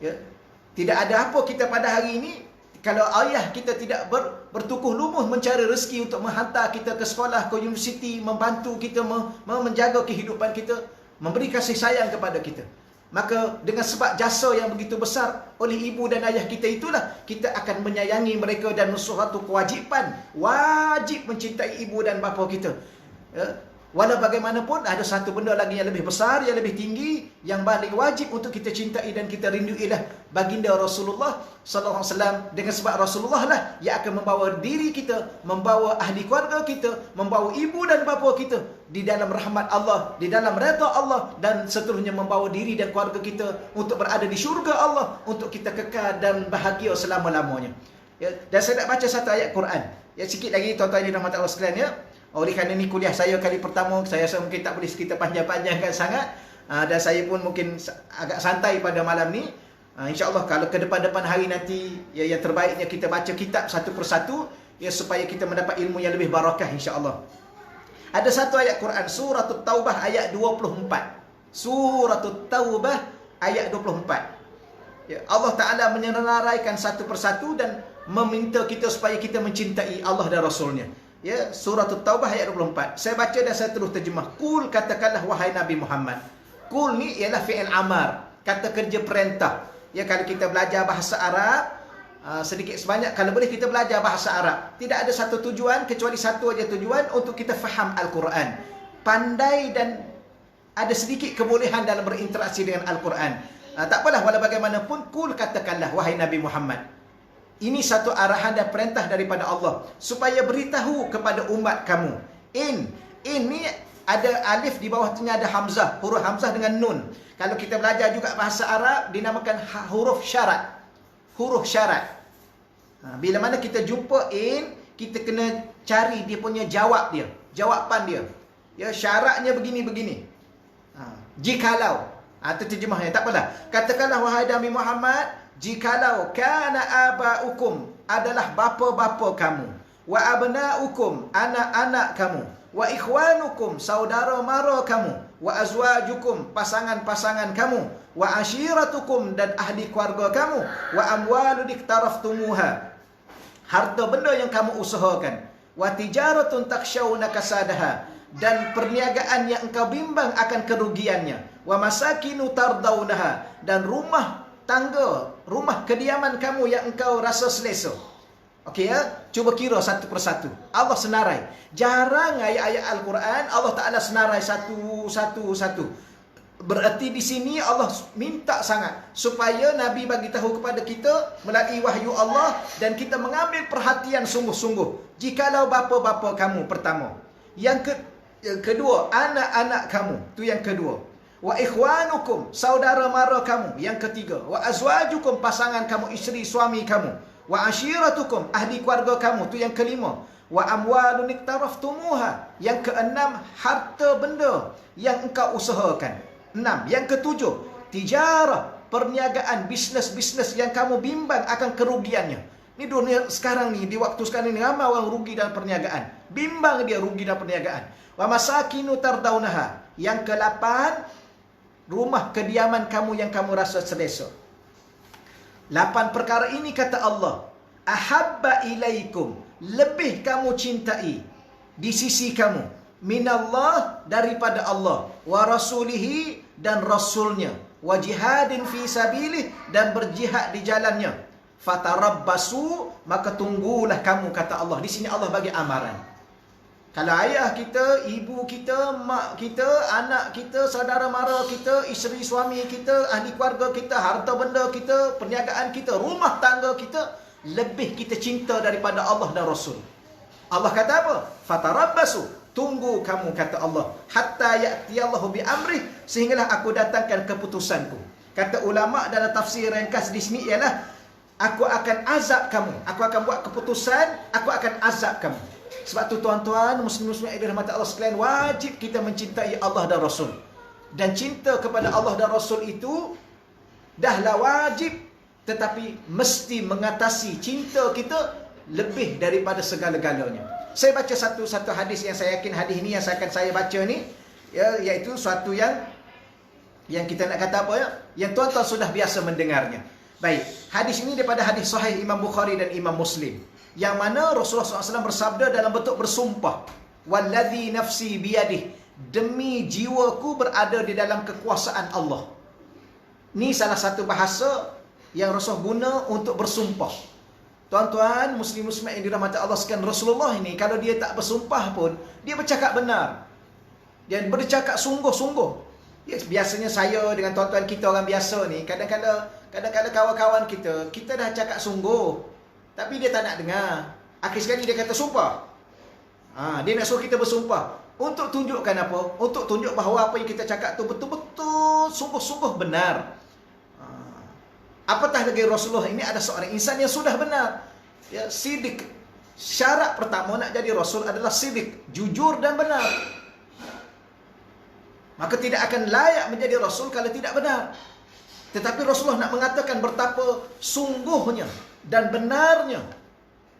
Ya. Tidak ada apa kita pada hari ini kalau ayah kita tidak bertukuh lumuh mencari rezeki untuk menghantar kita ke sekolah, ke universiti, membantu kita menjaga kehidupan kita, memberi kasih sayang kepada kita. Maka dengan sebab jasa yang begitu besar oleh ibu dan ayah kita itulah kita akan menyayangi mereka, dan suatu kewajipan, wajib mencintai ibu dan bapa kita. Ya. Walau bagaimanapun ada satu benda lagi yang lebih besar, yang lebih tinggi, yang paling wajib untuk kita cintai dan kita rindui, ialah baginda Rasulullah sallallahu alaihi wasallam. Dengan sebab Rasulullah lah yang akan membawa diri kita, membawa ahli keluarga kita, membawa ibu dan bapa kita di dalam rahmat Allah, di dalam redha Allah, dan seterusnya membawa diri dan keluarga kita untuk berada di syurga Allah, untuk kita kekal dan bahagia selama-lamanya. Ya, dan saya nak baca satu ayat Quran. Ya, sikit lagi tuan-tuan yang dirahmati Allah sekalian, ya. Oleh kerana ini kuliah saya kali pertama, saya rasa mungkin tak boleh kita panjang-panjangkan sangat. Dan saya pun mungkin agak santai pada malam ni. InsyaAllah kalau ke depan-depan hari nanti, ya, yang terbaiknya kita baca kitab satu persatu, ya, supaya kita mendapat ilmu yang lebih barakah insyaAllah. Ada satu ayat Quran, Surah At-Taubah ayat 24. Surah At-Taubah ayat 24. Ya, Allah Ta'ala menyenaraikan satu persatu dan meminta kita supaya kita mencintai Allah dan Rasulnya. Ya, surah At-Taubah ayat 24. Saya baca dan saya terus terjemah. Qul, katakanlah wahai Nabi Muhammad. Qul ni ialah fi'il amar, kata kerja perintah. Ya, kalau kita belajar bahasa Arab, sedikit sebanyak kalau boleh kita belajar bahasa Arab. Tidak ada satu tujuan kecuali satu aja tujuan, untuk kita faham Al-Quran. Pandai dan ada sedikit kebolehan dalam berinteraksi dengan Al-Quran. Tak apalah, walau bagaimanapun, kul katakanlah, wahai Nabi Muhammad. Ini satu arahan dan perintah daripada Allah, supaya beritahu kepada umat kamu. Ini ada alif di bawahnya ada hamzah, huruf hamzah dengan nun. Kalau kita belajar juga bahasa Arab, dinamakan huruf syarat. Huruf syarat. Bila mana kita jumpa kita kena cari dia punya jawapan dia. Ya, syaratnya begini-begini. Jikalau, itu terjemahnya, tak apalah. Katakanlah, wahai Nabi Muhammad, jikalau kana abaukum, adalah bapa-bapa kamu, wa abnaukum, anak-anak kamu, wa ikhwanukum, saudara-mara kamu, wa azwajukum, pasangan-pasangan kamu, wa ashiratukum, dan ahli keluarga kamu, wa amwalun iktaraftumuha, harta benda yang kamu usahakan, wa tijaratun takshawna kasadaha, dan perniagaan yang engkau bimbang akan kerugiannya, wa masakinu tardaunaha, dan rumah tangga, rumah kediaman kamu yang engkau rasa selesa. Okey ya, cuba kira satu persatu. Allah senarai. Jarang ayat-ayat Al-Quran Allah Ta'ala senarai satu. Berarti di sini Allah minta sangat supaya Nabi bagi tahu kepada kita melalui wahyu Allah, dan kita mengambil perhatian sungguh-sungguh. Jikalau bapa-bapa kamu, pertama. Yang kedua, anak-anak kamu, tu yang kedua. Wa ikhwanukum, saudara-mara kamu, yang ketiga. Wa azwajukum, pasangan kamu, isteri suami kamu. Wa ashiratukum, ahli keluarga kamu, tu yang kelima. Wa amwalun iktaraftumuha, yang keenam, harta benda yang engkau usahakan. 6. Yang ketujuh, tijarah, perniagaan, bisnes-bisnes yang kamu bimbang akan kerugiannya. Ni dunia sekarang ni, di waktu sekarang ni, ramai orang rugi dalam perniagaan. Bimbang dia rugi dalam perniagaan. Wa masakinu tardaunaha, yang ke-8, rumah kediaman kamu yang kamu rasa selesa. 8 perkara ini kata Allah, ahabba ilaikum, lebih kamu cintai di sisi kamu, minallah, daripada Allah, wa rasulihi, dan rasulnya, wa jihadin fi sabilih, dan berjihad di jalannya. Fatarabbasu, maka tunggulah kamu, kata Allah. Di sini Allah bagi amaran. Kalau ayah kita, ibu kita, mak kita, anak kita, saudara mara kita, isteri suami kita, ahli keluarga kita, harta benda kita, perniagaan kita, rumah tangga kita, lebih kita cinta daripada Allah dan Rasul. Allah kata apa? Fatarabbasu, tunggu kamu, kata Allah, hatta ya'tiyallahu bi amrih, sehinggalah aku datangkan keputusanku. Kata ulama dalam tafsir ringkas di sini ialah, aku akan azab kamu, aku akan buat keputusan, aku akan azab kamu. Sebab tu tuan-tuan, muslim-muslim yang dirahmati Allah sekalian, wajib kita mencintai Allah dan Rasul. Dan cinta kepada Allah dan Rasul itu dahlah wajib, tetapi mesti mengatasi cinta kita lebih daripada segala-galanya. Saya baca satu hadis yang saya yakin hadis ini yang saya baca ni, ya, iaitu suatu yang kita nak kata apa ya, yang tuan-tuan sudah biasa mendengarnya. Baik, hadis ini daripada hadis sahih Imam Bukhari dan Imam Muslim, yang mana Rasulullah SAW bersabda dalam bentuk bersumpah, walladzi nafsi biyadih, demi jiwaku berada di dalam kekuasaan Allah. Ni salah satu bahasa yang Rasul guna untuk bersumpah. Tuan-tuan, muslim-muslimat yang dirahmati Allah sekalian, Rasulullah ini kalau dia tak bersumpah pun, dia bercakap benar. Dia bercakap sungguh-sungguh. Ya, biasanya saya dengan tuan-tuan kita orang biasa ni, kadang-kadang kawan-kawan kita dah cakap sungguh, tapi dia tak nak dengar. Akhir sekali dia kata sumpah. Dia nak suruh kita bersumpah. Untuk tunjukkan apa? Untuk tunjuk bahawa apa yang kita cakap tu betul-betul sungguh-sungguh benar. Apatah lagi Rasulullah ini ada seorang insan yang sudah benar. Ya, sidik. Syarat pertama nak jadi Rasul adalah sidik, jujur dan benar. Maka tidak akan layak menjadi Rasul kalau tidak benar. Tetapi Rasulullah nak mengatakan betapa sungguhnya dan benarnya.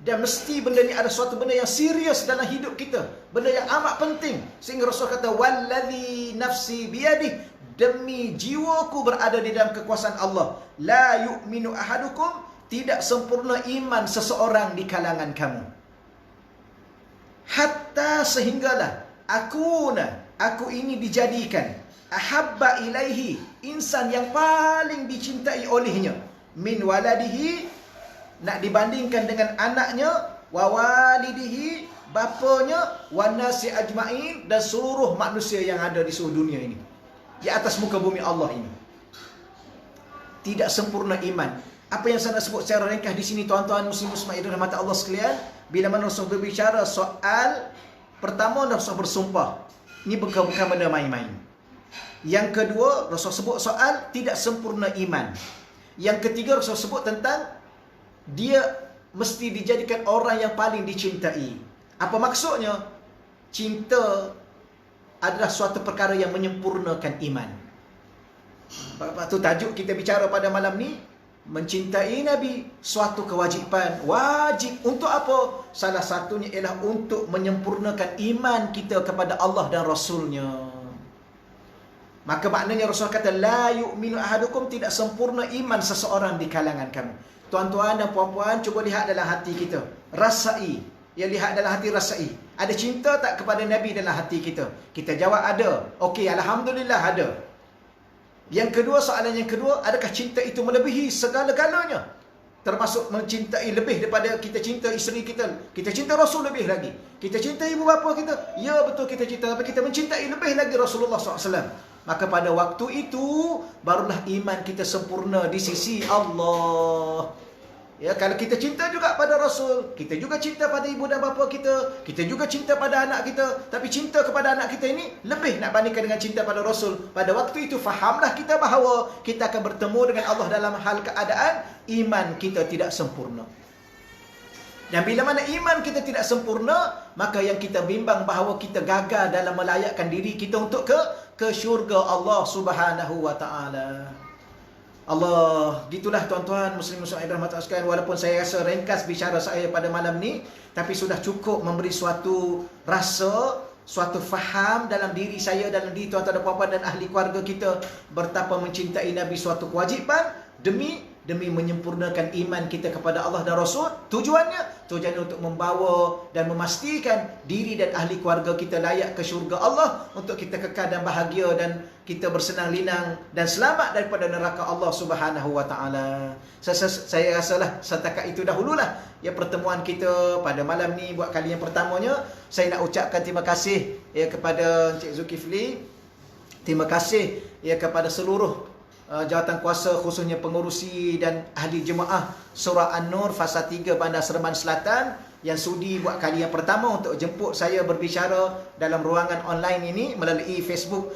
Dan mesti benda ni ada suatu benda yang serius dalam hidup kita, benda yang amat penting. Sehingga Rasul kata, walladzi nafsi biyadih, demi jiwaku berada di dalam kekuasaan Allah, la yu'minu ahadukum, tidak sempurna iman seseorang di kalangan kamu, hatta sehinggalah aku ini dijadikan ahabba ilaihi, insan yang paling dicintai olehnya, min waladihi, nak dibandingkan dengan anaknya, wa walidihi, bapanya, wa nasi ajma'in, dan seluruh manusia yang ada di seluruh dunia ini. di atas muka bumi Allah ini. Tidak sempurna iman. Apa yang saya nak sebut secara ringkas di sini, tuan-tuan muslim-muslimat yang dirahmati Allah sekalian, bila mana Rasul berbicara soal pertama, Rasul bersumpah. Ini bukan benda main-main. Yang kedua, Rasul sebut soal tidak sempurna iman. Yang ketiga, Rasul sebut tentang dia mesti dijadikan orang yang paling dicintai. Apa maksudnya? Cinta adalah suatu perkara yang menyempurnakan iman. Sebab tu tajuk kita bicara pada malam ni, mencintai Nabi suatu kewajipan, wajib untuk apa? Salah satunya ialah untuk menyempurnakan iman kita kepada Allah dan Rasulnya. Maka maknanya Rasul kata, la yu'minu ahadukum, tidak sempurna iman seseorang di kalangan kamu. Tuan-tuan dan puan-puan, cuba lihat dalam hati kita. Rasai. Ya, lihat dalam hati, rasai. Ada cinta tak kepada Nabi dalam hati kita? Kita jawab ada. Okey, Alhamdulillah ada. Yang kedua, soalan yang kedua, adakah cinta itu melebihi segala-galanya? Termasuk mencintai lebih daripada kita cinta isteri kita. Kita cinta Rasul lebih lagi. Kita cinta ibu bapa kita. Ya, betul kita cinta. Tapi kita mencintai lebih lagi Rasulullah SAW. Maka pada waktu itu, barulah iman kita sempurna di sisi Allah. Ya, kalau kita cinta juga pada Rasul, kita juga cinta pada ibu dan bapa kita, kita juga cinta pada anak kita, tapi cinta kepada anak kita ini lebih nak bandingkan dengan cinta pada Rasul. Pada waktu itu fahamlah kita bahawa kita akan bertemu dengan Allah dalam hal keadaan iman kita tidak sempurna. Dan bila mana iman kita tidak sempurna, maka yang kita bimbang bahawa kita gagal dalam melayakkan diri kita untuk ke syurga Allah Subhanahu wa taala. Allah, gitulah tuan-tuan muslim-muslimat yang dirahmati Allah sekalian. Walaupun saya rasa ringkas bicara saya pada malam ni, tapi sudah cukup memberi suatu rasa, suatu faham dalam diri saya, dalam diri tuan-tuan dan puan-puan dan ahli keluarga kita, betapa mencintai Nabi suatu kewajipan demi menyempurnakan iman kita kepada Allah dan Rasul. Tujuannya untuk membawa dan memastikan diri dan ahli keluarga kita layak ke syurga Allah, untuk kita kekal dan bahagia dan kita bersenang linang dan selamat daripada neraka Allah Subhanahu wa taala. Saya rasalah setakat itu dahululah ya pertemuan kita pada malam ni buat kali yang pertamanya. Saya nak ucapkan terima kasih ya kepada Encik Zulkifli. Terima kasih ya kepada seluruh jawatan kuasa, khususnya pengurusi dan ahli jemaah Surah An-Nur Fasa 3 Bandar Seremban Selatan yang sudi buat kali yang pertama untuk jemput saya berbicara dalam ruangan online ini melalui Facebook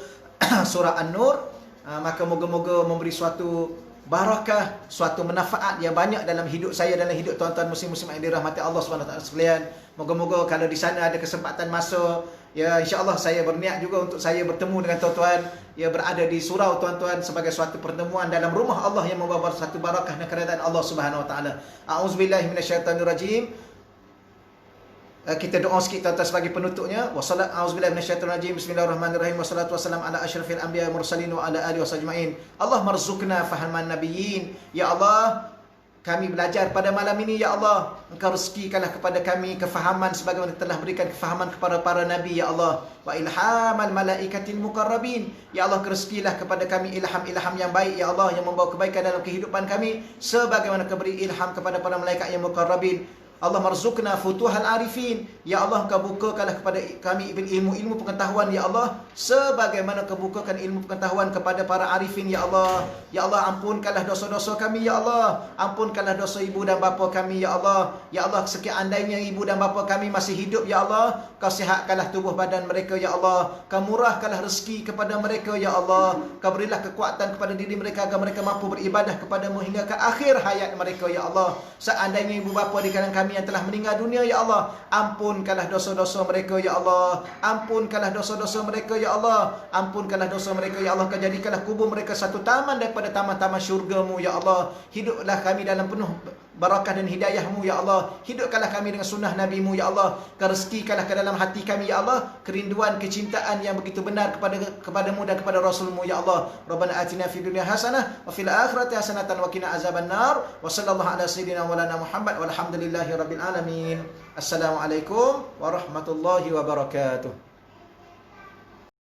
Surah An-Nur. Maka moga-moga memberi suatu barakah, suatu manfaat yang banyak dalam hidup saya, dalam hidup tuan-tuan muslim-muslimat yang dirahmati Allah SWT sekalian. Moga-moga kalau di sana ada kesempatan masa, ya insya-Allah saya berniat juga untuk saya bertemu dengan tuan-tuan ya berada di surau tuan-tuan sebagai suatu pertemuan dalam rumah Allah yang membawa satu barakah dan keredaan Allah Subhanahu wa taala. A'udzubillahi minasyaitonirrajim. Kita doa sikit tuan-tuan sebagai penutupnya. A'udzubillahi minasyaitonirrajim. Bismillahirrahmanirrahim. Wassalatu wassalamu ala asyrafil anbiya'i wal mursalin wa ala alihi wasajmain. Allah marzuqna fahaman nabiyyin. Ya Allah, kami belajar pada malam ini, ya Allah, Engkau rezekikanlah kepada kami kefahaman sebagaimana telah berikan kefahaman kepada para nabi, ya Allah. Wa ilhamal malaikatil muqarrabin. Ya Allah, rezekilah kepada kami ilham-ilham yang baik, ya Allah, yang membawa kebaikan dalam kehidupan kami sebagaimana Kau beri ilham kepada para malaikat yang muqarrabin. Allah marzuqna futuhal arifin. Ya Allah, Kau bukakanlah kepada kami ilmu-ilmu pengetahuan, ya Allah, sebagaimana Kau bukakan ilmu pengetahuan kepada para arifin, ya Allah. Ya Allah, ampunkanlah dosa-dosa kami, ya Allah. Ampunkanlah dosa ibu dan bapa kami, ya Allah. Ya Allah, seandainya ibu dan bapa kami masih hidup, ya Allah, Kau sihatkanlah tubuh badan mereka, ya Allah. Kau murahkanlah rezeki kepada mereka, ya Allah. Kau berilah kekuatan kepada diri mereka agar mereka mampu beribadah kepada-Mu hingga ke akhir hayat mereka, ya Allah. Seandainya ibu bapa di kalangan kami yang telah meninggal dunia, ya Allah, ampunkanlah dosa-dosa mereka, ya Allah. Ampunkanlah dosa-dosa mereka, ya Allah. Ampunkanlah dosa mereka, ya Allah. Kau jadikanlah kubur mereka satu taman daripada taman-taman syurga-Mu, ya Allah. Hiduplah kami dalam penuh barakah dan hidayah-Mu, ya Allah. Hidupkanlah kami dengan sunnah Nabi-Mu, ya Allah. Kau rezekikanlah ke dalam hati kami, ya Allah, kerinduan, kecintaan yang begitu benar kepadamu dan kepada Rasul-Mu, ya Allah. Rabbana atina fid dunya hasanah wa fil akhirati hasanatan wa qina azabannar. Wa sallallahu ala sayyidina wa lana Muhammad walhamdulillahi rabbil alamin. Assalamualaikum warahmatullahi wabarakatuh.